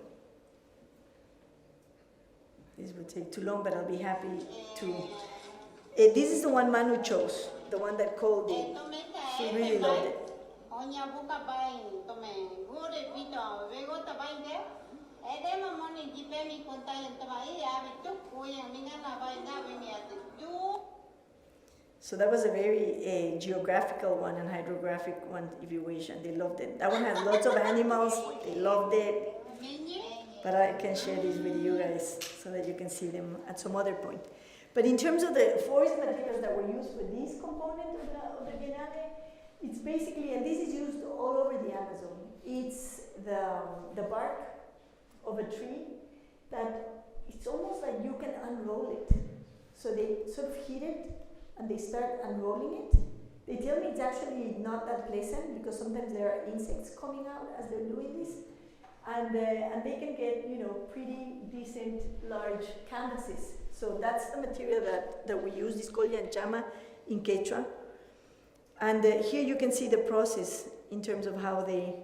This would take too long, but I'll be happy to. This is the one Manu chose, the one that called it. He really loved it. So that was a very geographical one and hydrographic one, if you wish, and they loved it. That one has lots of animals, they loved it. But I can share these with you guys so that you can see them at some other point. But in terms of the forest materials that were used for this component of the Biennale, it's basically, and this is used all over the Amazon, it's the bark of a tree that it's almost like you can unroll it. So they sort of heat it and they start unrolling it. They tell me it's actually not that pleasant because sometimes there are insects coming out as they're doing this. And they can get, you know, pretty decent large canvases. So that's the material that we use. It's called yanchama in Quechua. And here you can see the process in terms of how they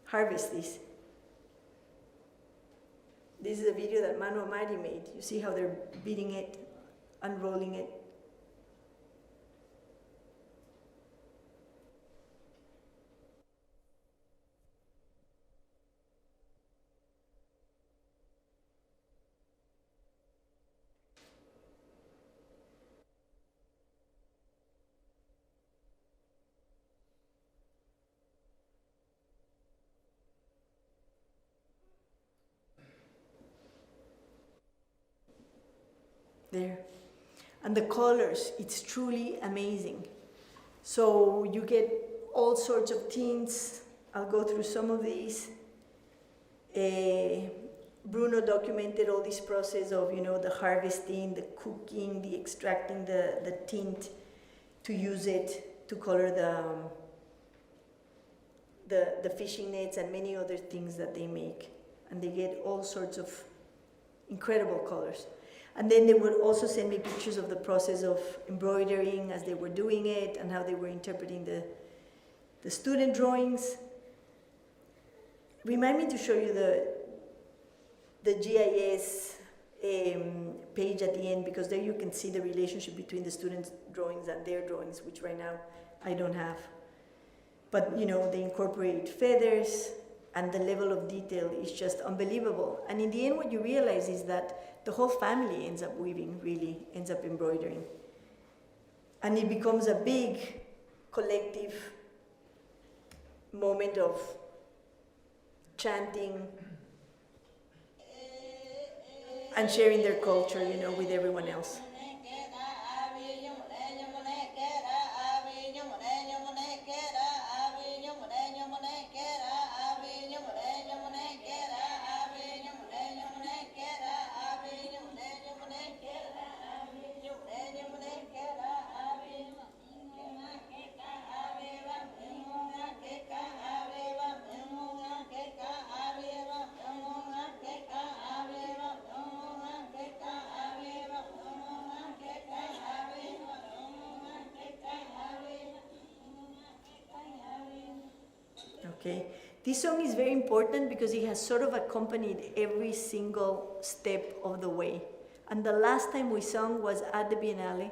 harvest this. This is a video that Manu Amari made. You see how they're beating it, unrolling it. There. And the colors, it's truly amazing. So you get all sorts of tints. I'll go through some of these. Bruno documented all this process of, the harvesting, the cooking, the extracting the tint to use it to color the fishing nets and many other things that they make. And they get all sorts of incredible colors. And then they would also send me pictures of the process of embroidering as they were doing it and how they were interpreting the student drawings. Remind me to show you the GIS page at the end, because there you can see the relationship between the students' drawings and their drawings, which right now I don't have. But they incorporate feathers, and the level of detail is just unbelievable. And in the end, what you realize is that the whole family ends up weaving, really ends up embroidering. And it becomes a big collective moment of chanting and sharing their culture, with everyone else. Okay. This song is very important because it has sort of accompanied every single step of the way. And the last time we sung was at the Biennale,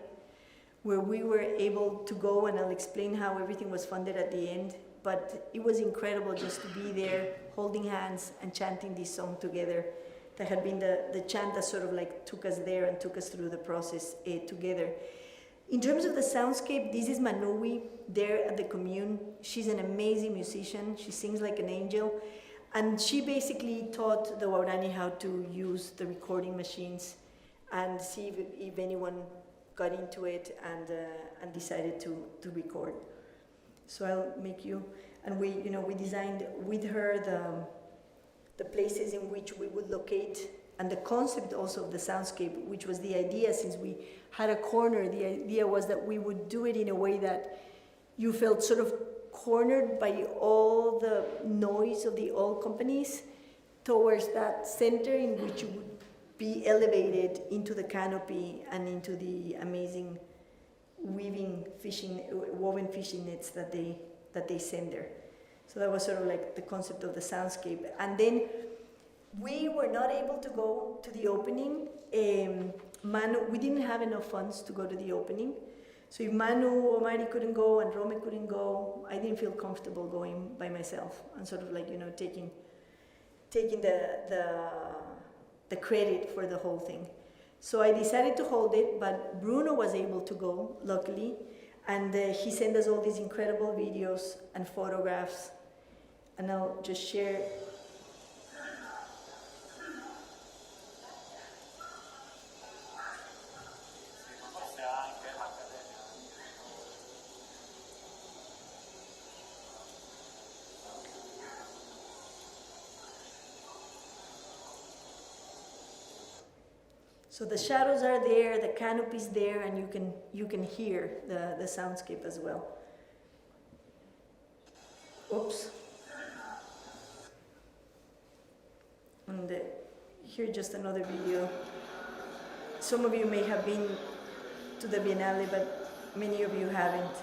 where we were able to go, and I'll explain how everything was funded at the end. But it was incredible just to be there, holding hands and chanting this song together. That had been the chant that sort of like took us there and took us through the process together. In terms of the soundscape, this is Manui there at the commune. She's an amazing musician. She sings like an angel. And she basically taught the Waurani how to use the recording machines and see if anyone got into it and decided to record. So I'll make you, and we designed with her the places in which we would locate, and the concept also of the soundscape, which was the idea, since we had a corner, the idea was that we would do it in a way that you felt sort of cornered by all the noise of the oil companies towards that center in which you would be elevated into the canopy and into the amazing woven fishing nets that they send there. So that was sort of like the concept of the soundscape. And then we were not able to go to the opening. Manu, we didn't have enough funds to go to the opening. So if Manu or Mari couldn't go and Rome couldn't go, I didn't feel comfortable going by myself and sort of like, taking the credit for the whole thing. So I decided to hold it, but Bruno was able to go, luckily, and he sent us all these incredible videos and photographs, and I'll just share. So the shadows are there, the canopy's there, and you can hear the soundscape as well. Oops. And here just another video. Some of you may have been to the Biennale, but many of you haven't.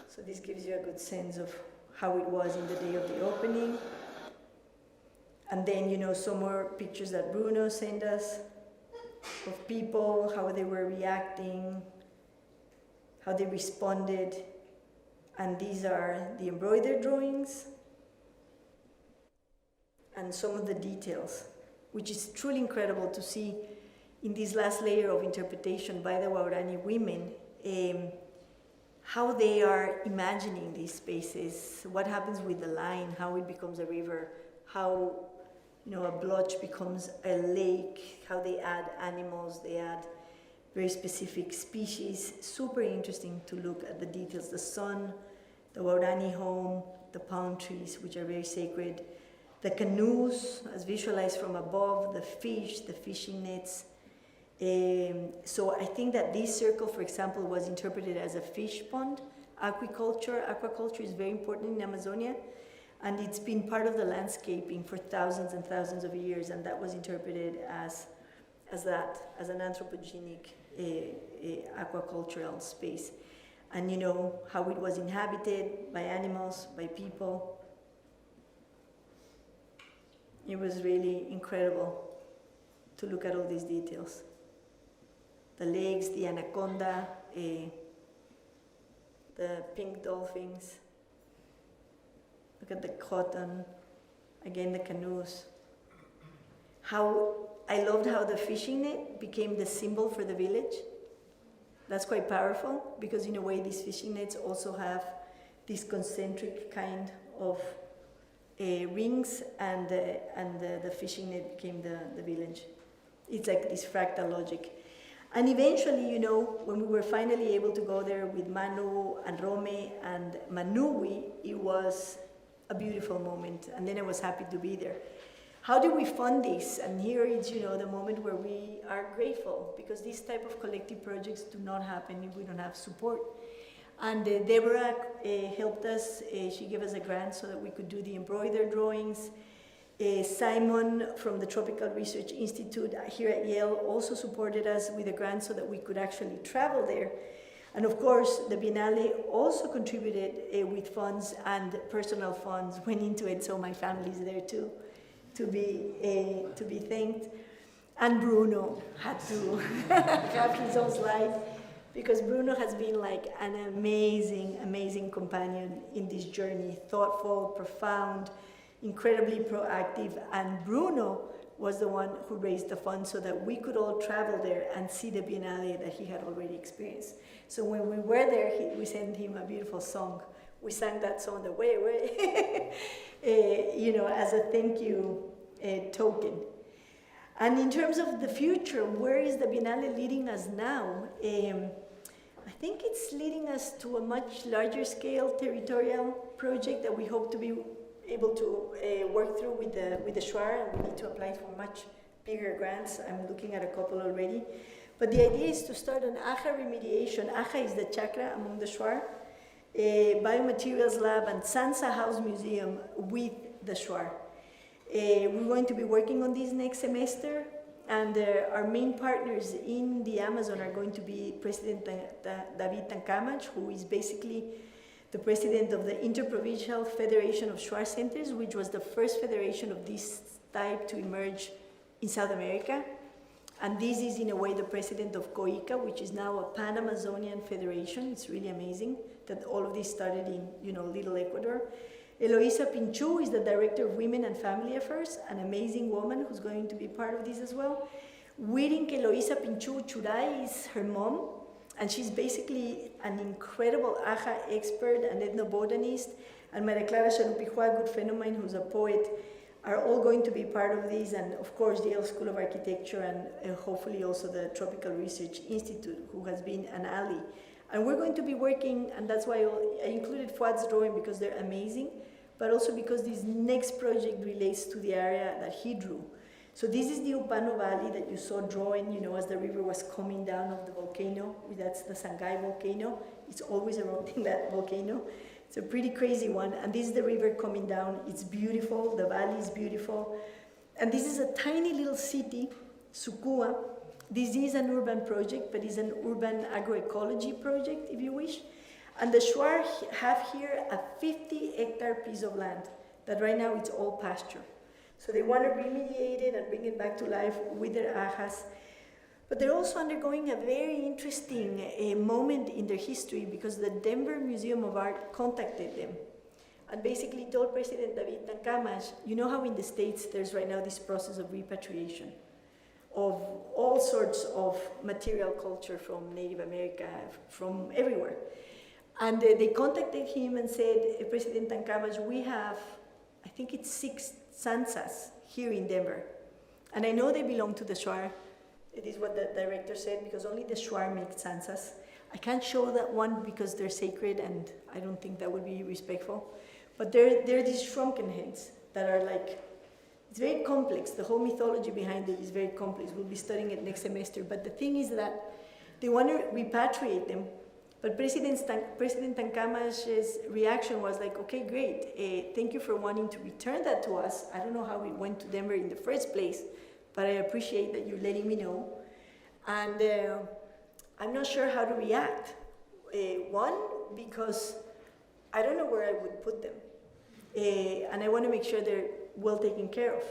So this gives you a good sense of how it was in the day of the opening. And then, some more pictures that Bruno sent us of people, how they were reacting, how they responded. And these are the embroidered drawings and some of the details, which is truly incredible to see in this last layer of interpretation by the Waurani women, how they are imagining these spaces, what happens with the line, how it becomes a river, how a blotch becomes a lake, how they add animals, they add very specific species. Super interesting to look at the details, the sun, the Waurani home, the palm trees, which are very sacred, the canoes, as visualized from above, the fish, the fishing nets. So I think that this circle, for example, was interpreted as a fish pond. Aquaculture is very important in Amazonia, and it's been part of the landscaping for thousands and thousands of years, and that was interpreted as an anthropogenic aquacultural space. And you know how it was inhabited by animals, by people. It was really incredible to look at all these details. The lakes, the anaconda, the pink dolphins. Look at the cotton, again the canoes. I loved how the fishing net became the symbol for the village. That's quite powerful, because in a way these fishing nets also have this concentric kind of rings, and the fishing net became the village. It's like this fractal logic. And eventually, you know, when we were finally able to go there with Manu and Rome and Manui, it was a beautiful moment, and then I was happy to be there. How do we fund this? And here is, you know, the moment where we are grateful, because these type of collective projects do not happen if we don't have support. And Deborah helped us. She gave us a grant so that we could do the embroidered drawings. Simon from the Tropical Research Institute here at Yale also supported us with a grant so that we could actually travel there. And of course, the Biennale also contributed with funds, and personal funds went into it, so my family's there too, to be thanked. And Bruno had to have his own slide, because Bruno has been like an amazing, amazing companion in this journey, thoughtful, profound, incredibly proactive. And Bruno was the one who raised the funds so that we could all travel there and see the Biennale that he had already experienced. So when we were there, we sent him a beautiful song. We sang that song, the way, you know, as a thank you token. And in terms of the future, where is the Biennale leading us now? I think it's leading us to a much larger scale territorial project that we hope to be able to work through with the Shuar, and we need to apply for much bigger grants. I'm looking at a couple already. But the idea is to start an AHA remediation. AHA is the chakra among the Shuar, biomaterials lab, and Sansa House Museum with the Shuar. We're going to be working on this next semester, and our main partners in the Amazon are going to be President David Tancamach, who is basically the president of the Interprovincial Federation of Shuar Centers, which was the first federation of this type to emerge in South America. And this is, in a way, the president of COICA, which is now a Pan-Amazonian federation. It's really amazing that all of this started in, you know, little Ecuador. Eloisa Pinchu is the director of Women and Family Affairs, an amazing woman who's going to be part of this as well. Wirink Eloisa Pinchu Churay is her mom, and she's basically an incredible AHA expert and ethnobotanist. And María Clara Xalupijua, good friend of mine, who's a poet, are all going to be part of this, and of course the Yale School of Architecture, and hopefully also the Tropical Research Institute, who has been an ally. And we're going to be working, and that's why I included Fuad's drawing, because they're amazing, but also because this next project relates to the area that he drew. So this is the Upano Valley that you saw drawing, you know, as the river was coming down of the volcano. That's the Sangay volcano. It's always erupting, that volcano. It's a pretty crazy one, and this is the river coming down. It's beautiful, the valley is beautiful. And this is a tiny little city, Sukua. This is an urban project, but it's an urban agroecology project, if you wish. And the Shuar have here a 50-hectare piece of land that right now it's all pasture. So they want to remediate it and bring it back to life with their AHAs. But they're also undergoing a very interesting moment in their history, because the Denver Museum of Art contacted them and basically told President David Tancamach, you know how in the States there's right now this process of repatriation of all sorts of material culture from Native America, from everywhere. And they contacted him and said, President Tancamach, we have, I think it's 6 Sansas here in Denver. And I know they belong to the Shuar. It is what the director said, because only the Shuar make Sansas. I can't show that one because they're sacred, and I don't think that would be respectful. But there are these shrunken heads that are like, it's very complex. The whole mythology behind it is very complex. We'll be studying it next semester. But the thing is that they want to repatriate them. But President Tancamash's reaction was like, okay, great. Thank you for wanting to return that to us. I don't know how it went to Denver in the first place, but I appreciate that you're letting me know. And I'm not sure how to react. One, because I don't know where I would put them. And I want to make sure they're well taken care of.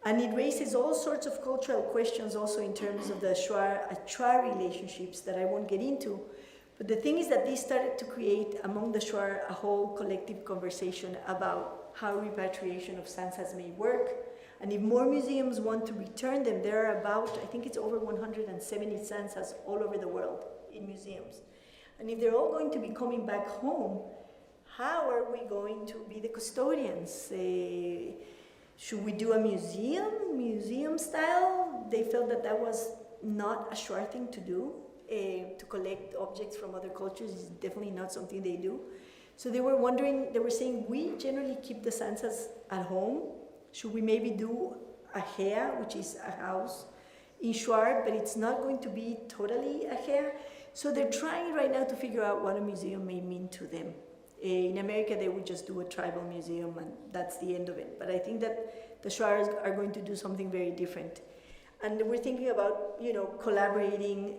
And it raises all sorts of cultural questions also in terms of the Shuar relationships that I won't get into. But the thing is that this started to create among the Shuar a whole collective conversation about how repatriation of sansas may work. And if more museums want to return them, there are about, I think it's over 170 sansas all over the world in museums. And if they're all going to be coming back home, how are we going to be the custodians? Should we do a museum style? They felt that that was not a Shuar thing to do. To collect objects from other cultures is definitely not something they do. So they were wondering, they were saying, we generally keep the sansas at home. Should we maybe do a hea, which is a house in Shuar, but it's not going to be totally a hea? So they're trying right now to figure out what a museum may mean to them. In America, they would just do a tribal museum, and that's the end of it. But I think that the Shuars are going to do something very different. And we're thinking about, collaborating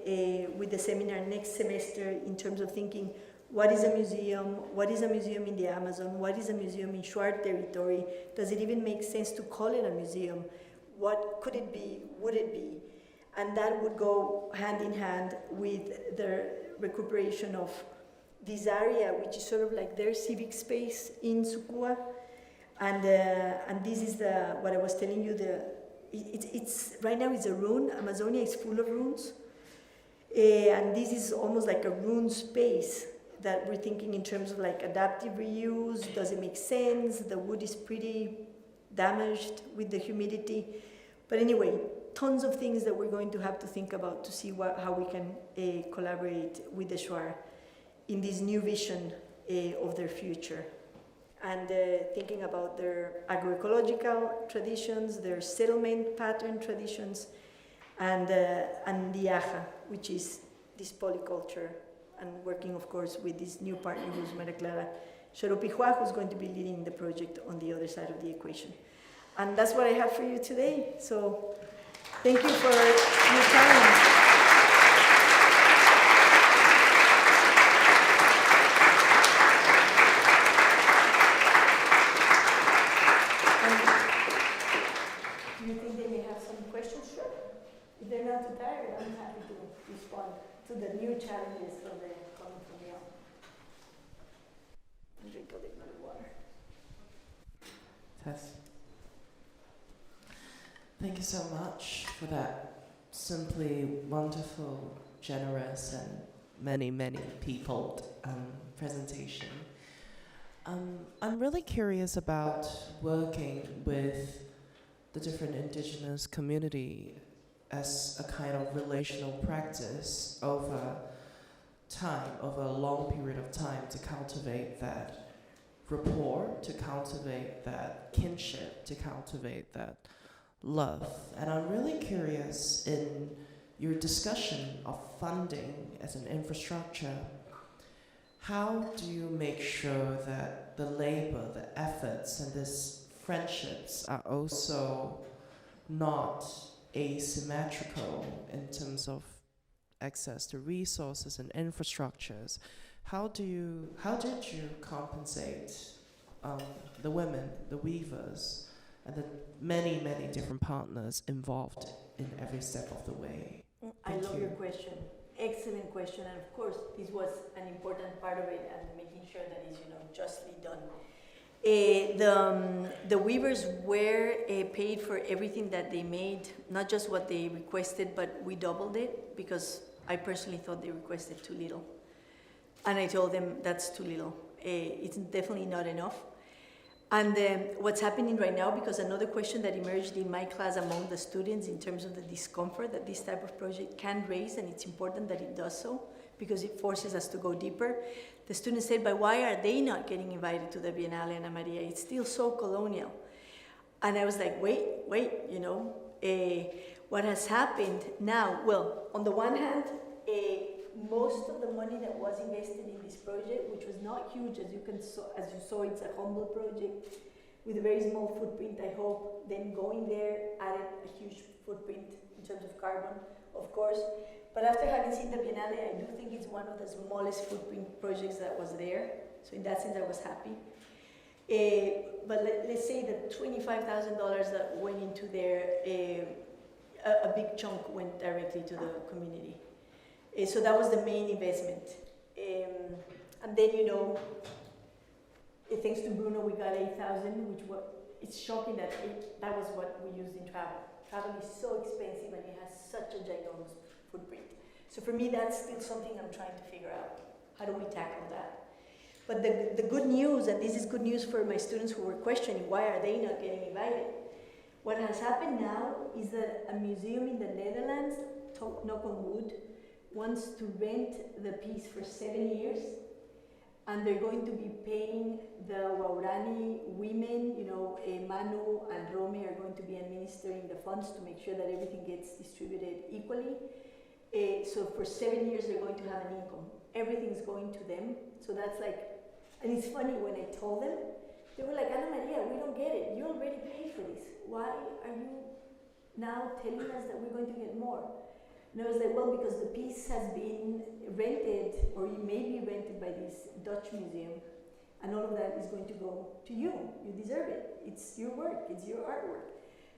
with the seminar next semester in terms of thinking, what is a museum? What is a museum in the Amazon? What is a museum in Shuar territory? Does it even make sense to call it a museum? What could it be? Would it be? And that would go hand in hand with the recuperation of this area, which is sort of like their civic space in Sukua. And this is what I was telling you, it's right now it's a ruin. Amazonia is full of ruins. And this is almost like a ruin space that we're thinking in terms of like adaptive reuse. Does it make sense? The wood is pretty damaged with the humidity. But anyway, tons of things that we're going to have to think about to see how we can collaborate with the Shuar in this new vision of their future. And thinking about their agroecological traditions, their settlement pattern traditions, and the Aja, which is this polyculture, and working, of course, with this new partner who's Maria Clara Charopijua, who's going to be leading the project on the other side of the equation. And that's what I have for you today. So thank you for your time. If they're not too tired, I'm happy to respond to the new challenges coming from the out. And drink a little bit of water. Tess. Thank you so much for that simply wonderful, generous, and many, many peopled presentation. I'm really curious about working with the different indigenous community as a kind of relational practice over time, over a long period of time, to cultivate that rapport, to cultivate that kinship, to cultivate that love. And I'm really curious in your discussion of funding as an infrastructure, how do you make sure that the labor, the efforts, and these friendships are also not asymmetrical in terms of access to resources and infrastructures? How did you compensate the women, the weavers, and the many, many different partners involved in every step of the way? I love your question. Excellent question. And of course, this was an important part of it, and making sure that it's justly done. The weavers were paid for everything that they made, not just what they requested, but we doubled it, because I personally thought they requested too little. And I told them that's too little. It's definitely not enough. And what's happening right now, because another question that emerged in my class among the students in terms of the discomfort that this type of project can raise, and it's important that it does so, because it forces us to go deeper. The students said, but why are they not getting invited to the Biennale, Ana Maria? It's still so colonial. And I was like, wait, you know, what has happened now? Well, on the one hand, most of the money that was invested in this project, which was not huge, as you saw, it's a humble project with a very small footprint, I hope. Then going there added a huge footprint in terms of carbon, of course. But after having seen the Biennale, I do think it's one of the smallest footprint projects that was there. So in that sense, I was happy. But let's say that $25,000 that went into there, a big chunk went directly to the community. So that was the main investment. And then, you know, thanks to Bruno, we got 8,000, which it's shocking that that was what we used in travel. Travel is so expensive and it has such a ginormous footprint. So for me, that's still something I'm trying to figure out. How do we tackle that? But the good news, and this is good news for my students who were questioning, why are they not getting invited? What has happened now is that a museum in the Netherlands, knock on wood, wants to rent the piece for 7 years, and they're going to be paying the Waurani women, you know, Manu and Romy are going to be administering the funds to make sure that everything gets distributed equally. So for 7 years, they're going to have an income. Everything's going to them. So that's like, and it's funny when I told them, they were like, Ana Maria, we don't get it. You already paid for this. Why are you now telling us that we're going to get more? And I was like, well, because the piece has been rented, or it may be rented by this Dutch museum, and all of that is going to go to you. You deserve it. It's your work. It's your artwork.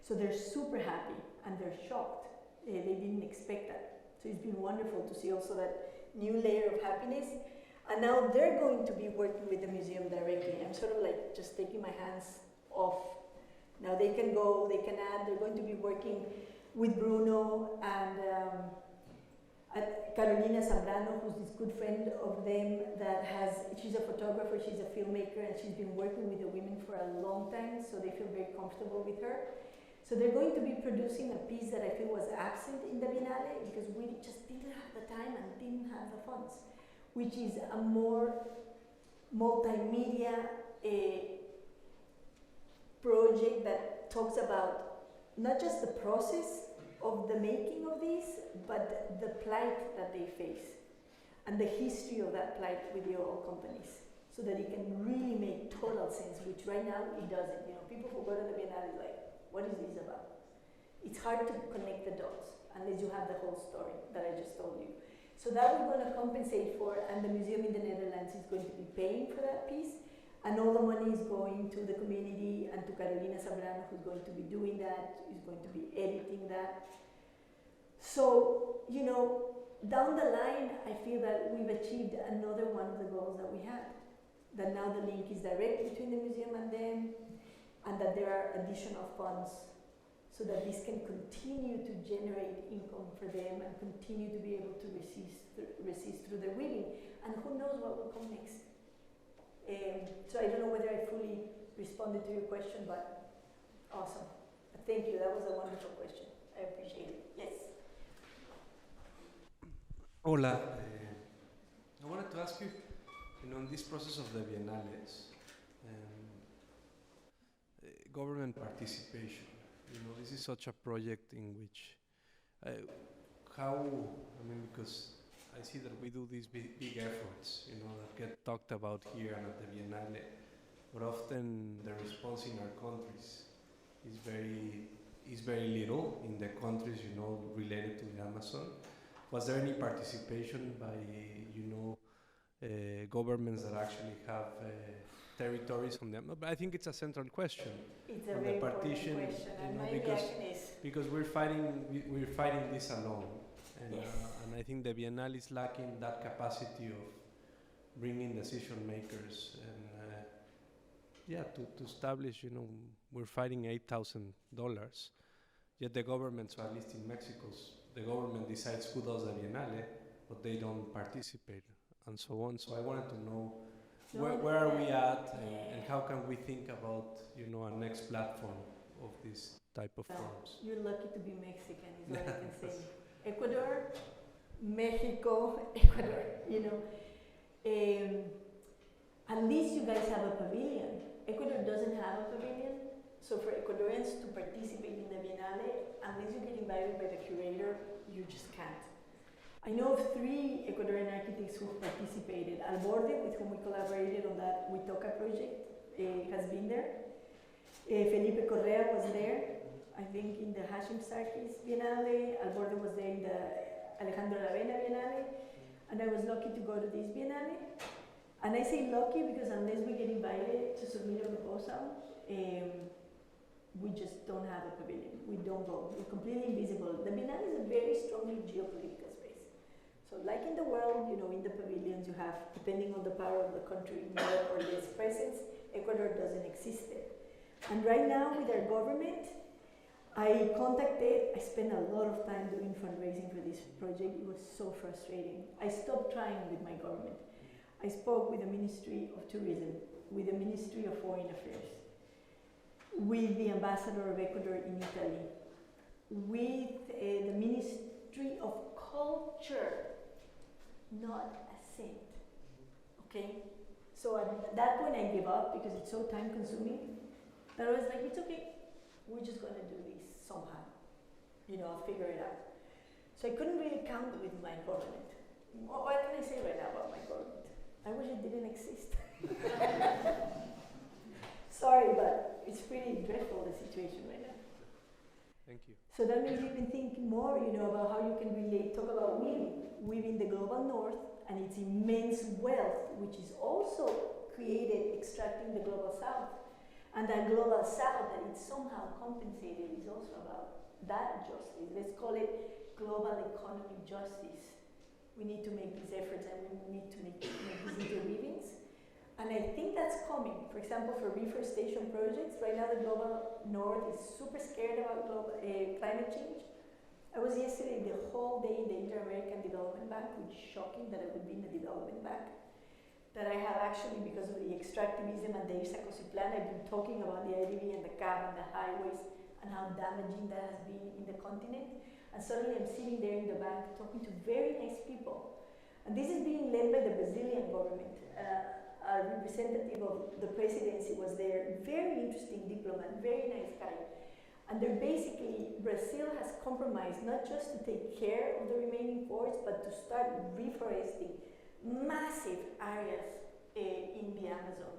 So they're super happy, and they're shocked. They didn't expect that. So it's been wonderful to see also that new layer of happiness. And now they're going to be working with the museum directly. I'm sort of like just taking my hands off. Now they can go, they can add, they're going to be working with Bruno and Carolina Zambrano, who's this good friend of them that she's a photographer, she's a filmmaker, and she's been working with the women for a long time, so they feel very comfortable with her. So they're going to be producing a piece that I feel was absent in the Biennale because we just didn't have the time and didn't have the funds, which is a more multimedia project that talks about not just the process of the making of these, but the plight that they face and the history of that plight with the oil companies, so that it can really make total sense, which right now it doesn't. You know, people who go to the Biennale is like, what is this about? It's hard to connect the dots unless you have the whole story that I just told you. So that we're going to compensate for, and the museum in the Netherlands is going to be paying for that piece, and all the money is going to the community and to Carolina Zambrano, who's going to be doing that, who's going to be editing that. So, you know, down the line, I feel that we've achieved another one of the goals that we had. That now the link is direct between the museum and them, and that there are additional funds so that this can continue to generate income for them and continue to be able to resist through their weaving. And who knows what will come next. So I don't know whether I fully responded to your question, but awesome. Thank you, that was a wonderful question. I appreciate it. Yes? Hola, I wanted to ask you, in this process of the Biennales, government participation, this is such a project in which, because I see that we do these big efforts, that get talked about here and at the Biennale, but often the response in our countries is very little in the countries, related to the Amazon. Was there any participation by, governments that actually have territories on them? But I think it's a central question. It's a very important question, and my reaction is because we're fighting this alone, and yes. And I think the Biennale is lacking that capacity of bringing decision makers and to establish. We're fighting $8,000, yet the government, so at least in Mexico, the government decides who does the Biennale, but they don't participate, and so on. So I wanted to know where are we at, and how can we think about a next platform of this type of forms. You're lucky to be Mexican, is what I can say. Ecuador, Mexico, Ecuador, you know. At least you guys have a pavilion. Ecuador doesn't have a pavilion, so for Ecuadorians to participate in the Biennale, unless you get invited by the curator, you just can't. I know of 3 Ecuadorian architects who participated. Alborde, with whom we collaborated on that Huitoca project, has been there. Felipe Correa was there, I think in the Hashim Sarkis Biennale. Alborde was there in the Alejandro Aravena Biennale. And I was lucky to go to this Biennale. And I say lucky because unless we get invited to submit a proposal, we just don't have a pavilion. We don't go. We're completely invisible. The Biennale is a very strongly geopolitical space. So like in the world, you know, in the pavilions you have, depending on the power of the country, more or less presence. Ecuador doesn't exist there. And right now with our government, I spent a lot of time doing fundraising for this project. It was so frustrating. I stopped trying with my government. I spoke with the Ministry of Tourism, with the Ministry of Foreign Affairs, with the Ambassador of Ecuador in Italy, with the Ministry of Culture, not a cent, okay? So at that point I gave up because it's so time consuming, that I was like, it's okay, we're just gonna do this somehow. You know, I'll figure it out. So I couldn't really count with my government. What can I say right now about my government? I wish it didn't exist. Sorry, but it's pretty dreadful, the situation right now. Thank you. So that made me even think more, you know, about how you can relate, talk about weaving the global north and its immense wealth, which is also created extracting the global south. And that global south that it's somehow compensated is also about that justice. Let's call it global economy justice. We need to make these efforts and we need to make these interweavings. And I think that's coming. For example, for reforestation projects, right now the global north is super scared about climate change. I was yesterday the whole day in the Inter-American Development Bank, which is shocking that I would be in the development bank. That I have actually, because of the extractivism and the Irsakosi plan, I've been talking about the IDB and the CAB and the highways and how damaging that has been in the continent. And suddenly I'm sitting there in the bank talking to very nice people. And this is being led by the Brazilian government. A representative of the presidency was there, very interesting diplomat, very nice guy. And they're basically, Brazil has compromised not just to take care of the remaining forests, but to start reforesting massive areas in the Amazon.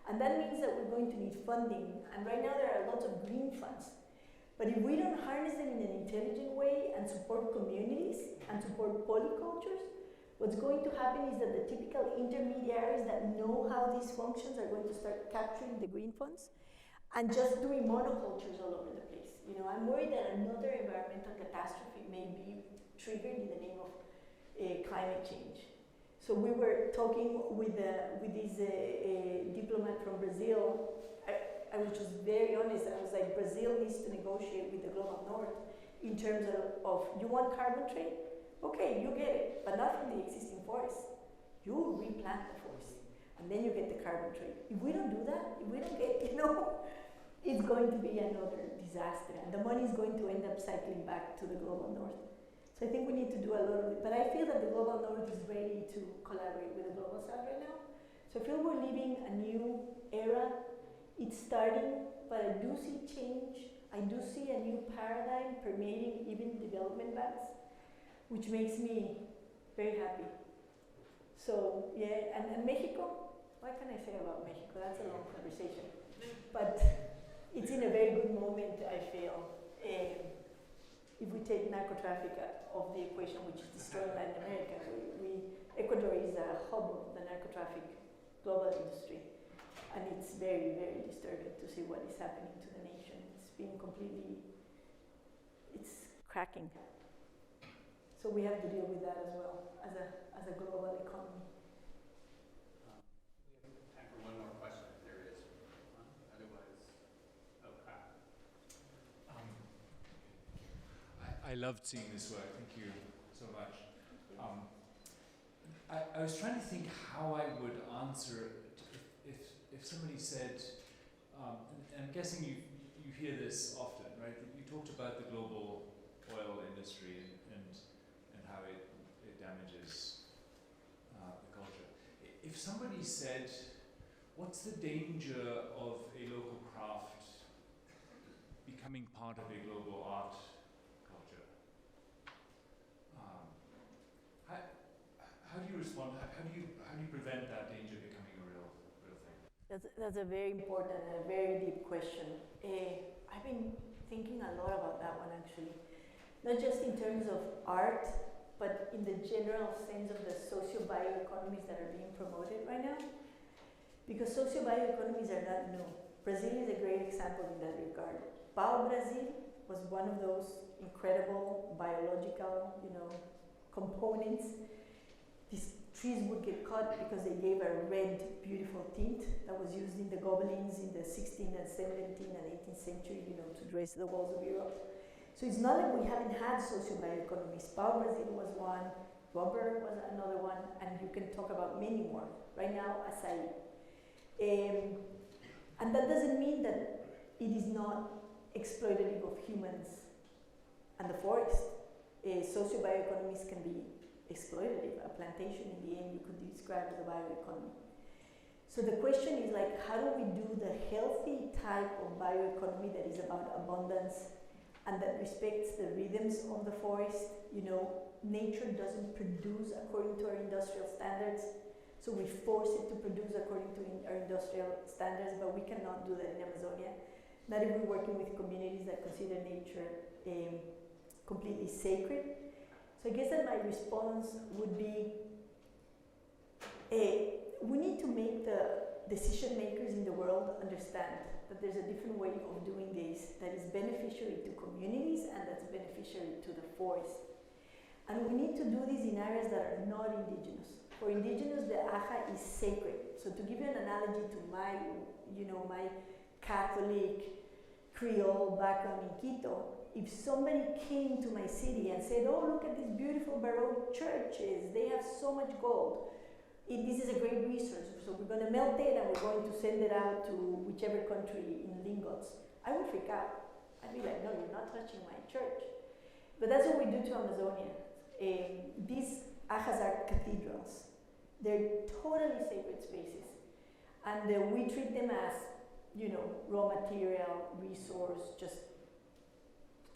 And that means that we're going to need funding. And right now there are lots of green funds. But if we don't harness them in an intelligent way and support communities and support polycultures, what's going to happen is that the typical intermediaries that know how these functions are going to start capturing the green funds and just doing monocultures all over the place. You know, I'm worried that another environmental catastrophe may be triggered in the name of climate change. So we were talking with this diplomat from Brazil. I was just very honest. I was like, Brazil needs to negotiate with the global north in terms of you want carbon trade? Okay, you get it, but not from the existing forests. You replant the forest, and then you get the carbon trade. If we don't do that, if we don't get, you know, it's going to be another disaster, and the money is going to end up cycling back to the global north. So I think we need to do a lot of it, but I feel that the global north is ready to collaborate with the global south right now. So I feel we're living a new era. It's starting, but I do see change. I do see a new paradigm permeating even development banks, which makes me very happy. So yeah, and Mexico, what can I say about Mexico? That's a long conversation. But it's in a very good moment, I feel. If we take narco-traffic of the equation, which is destroying Latin America, Ecuador is a hub of the narco-traffic global industry. And it's very, very disturbing to see what is happening to the nation. It's been completely, it's cracking. So we have to deal with that as well, as a global economy. We have time for one more question if there is one. Otherwise, Pratt. I loved seeing this work. Thank you so much. I was trying to think how I would answer if somebody said, and I'm guessing you hear this often, right? You talked about the global oil industry and how it damages the culture. If somebody said, what's the danger of a local craft becoming part of a global art culture? How do you respond? How do you prevent that danger becoming a real thing? That's a very important and a very deep question. I've been thinking a lot about that one actually. Not just in terms of art, but in the general sense of the socio-bioeconomies that are being promoted right now. Because socio-bioeconomies are not new. Brazil is a great example in that regard. Pau Brazil was one of those incredible biological, components. These trees would get cut because they gave a red, beautiful tint that was used in the gobelins in the 16th and 17th and 18th century, to dress the walls of Europe. So it's not like we haven't had socio-bioeconomies. Pau Brazil was one, rubber was another one, and you can talk about many more. Right now, acai. And that doesn't mean that it is not exploitative of humans and the forest. Socio-bioeconomies can be exploitative. A plantation, in the end, you could describe as a bioeconomy. So the question is how do we do the healthy type of bioeconomy that is about abundance and that respects the rhythms of the forest? Nature doesn't produce according to our industrial standards, so we force it to produce according to our industrial standards, but we cannot do that in Amazonia. Not if we're working with communities that consider nature completely sacred. So I guess that my response would be, we need to make the decision makers in the world understand that there's a different way of doing this that is beneficiary to communities and that's beneficiary to the forest. And we need to do this in areas that are not indigenous. For indigenous, the aja is sacred. So to give you an analogy to my Catholic Creole background in Quito, if somebody came to my city and said, oh, look at these beautiful Baroque churches, they have so much gold. This is a great resource, so we're going to melt it and we're going to send it out to whichever country in lingots. I would freak out. I'd be like, no, you're not touching my church. But that's what we do to Amazonia. These ajas are cathedrals. They're totally sacred spaces. And we treat them as, raw material, resource, just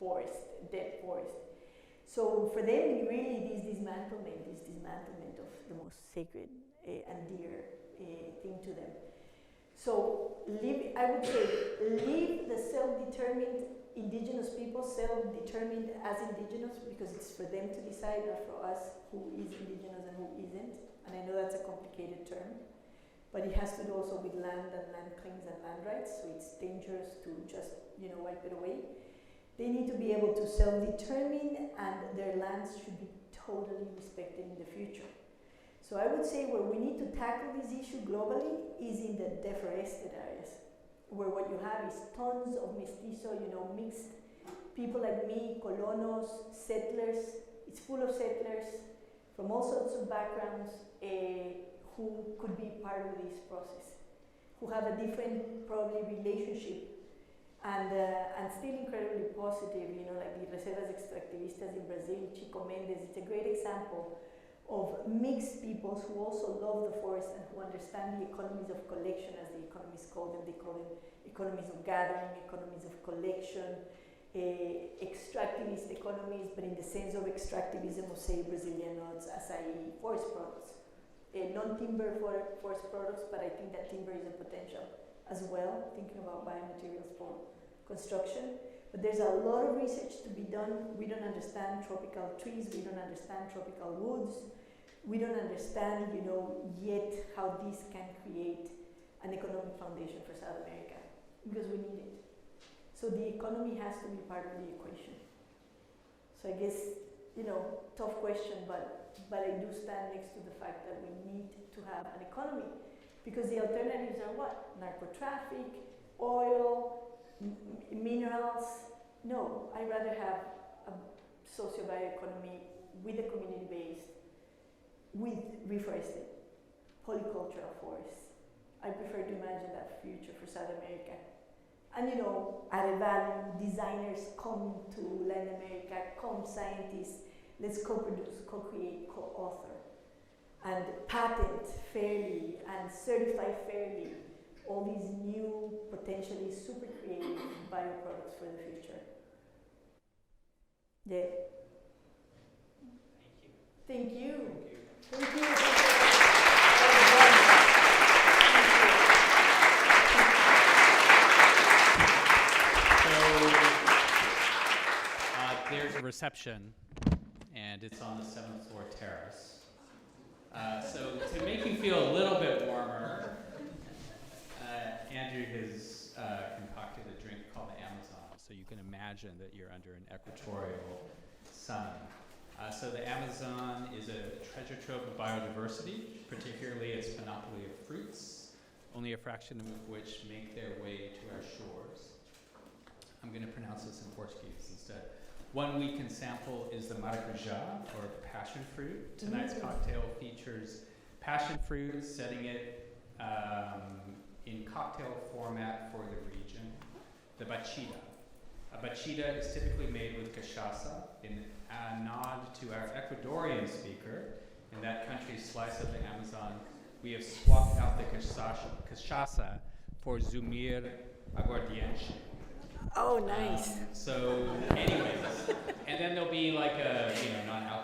forest, dead forest. So for them, really, this dismantlement of the most sacred and dear thing to them. So I would say, leave the self-determined indigenous people self-determined as indigenous, because it's for them to decide, not for us who is indigenous and who isn't. And I know that's a complicated term, but it has to do also with land and land claims and land rights, so it's dangerous to just, wipe it away. They need to be able to self-determine, and their lands should be totally respected in the future. So I would say where we need to tackle this issue globally is in the deforested areas, where what you have is tons of mestizo, mixed people like me, colonos, settlers. It's full of settlers from all sorts of backgrounds who could be part of this process, who have a different, probably, relationship and still incredibly positive, like the Reservas Extractivistas in Brazil, Chico Mendes. It's a great example of mixed peoples who also love the forest and who understand the economies of collection, as the economists call them. They call them economies of gathering, economies of collection, extractivist economies, but in the sense of extractivism of, say, Brazilian nuts, acai, forest products. Non-timber forest products, but I think that timber is a potential as well, thinking about biomaterials for construction. But there's a lot of research to be done. We don't understand tropical trees, we don't understand tropical woods, we don't understand, yet how this can create an economic foundation for South America, because we need it. So the economy has to be part of the equation. So I guess, tough question, but I do stand next to the fact that we need to have an economy, because the alternatives are what? Narco-traffic, oil, minerals. No, I'd rather have a socio-bioeconomy with a community base, with reforested, polycultural forests. I prefer to imagine that future for South America. And added value, designers come to Latin America, come scientists, let's co-produce, co-create, co-author, and patent fairly and certify fairly all these new, potentially super creative bioproducts for the future. Yeah. Thank you. Thank you. There's a reception, and it's on the 7th floor terrace. So to make you feel a little bit warmer, Andrew has concocted a drink called the Amazon, so you can imagine that you're under an equatorial sun. So the Amazon is a treasure trove of biodiversity, particularly its panoply of fruits, only a fraction of which make their way to our shores. I'm going to pronounce this in Portuguese instead. One we can sample is the maracujá, or passion fruit. Tonight's cocktail features passion fruit, setting it in cocktail format for the region. The bachita. A bachita is typically made with cachaça, in a nod to our Ecuadorian speaker. In that country's slice of the Amazon, we have swapped out the cachaça for zumir aguardiente. Oh, nice. So anyways, and then there'll be like a, not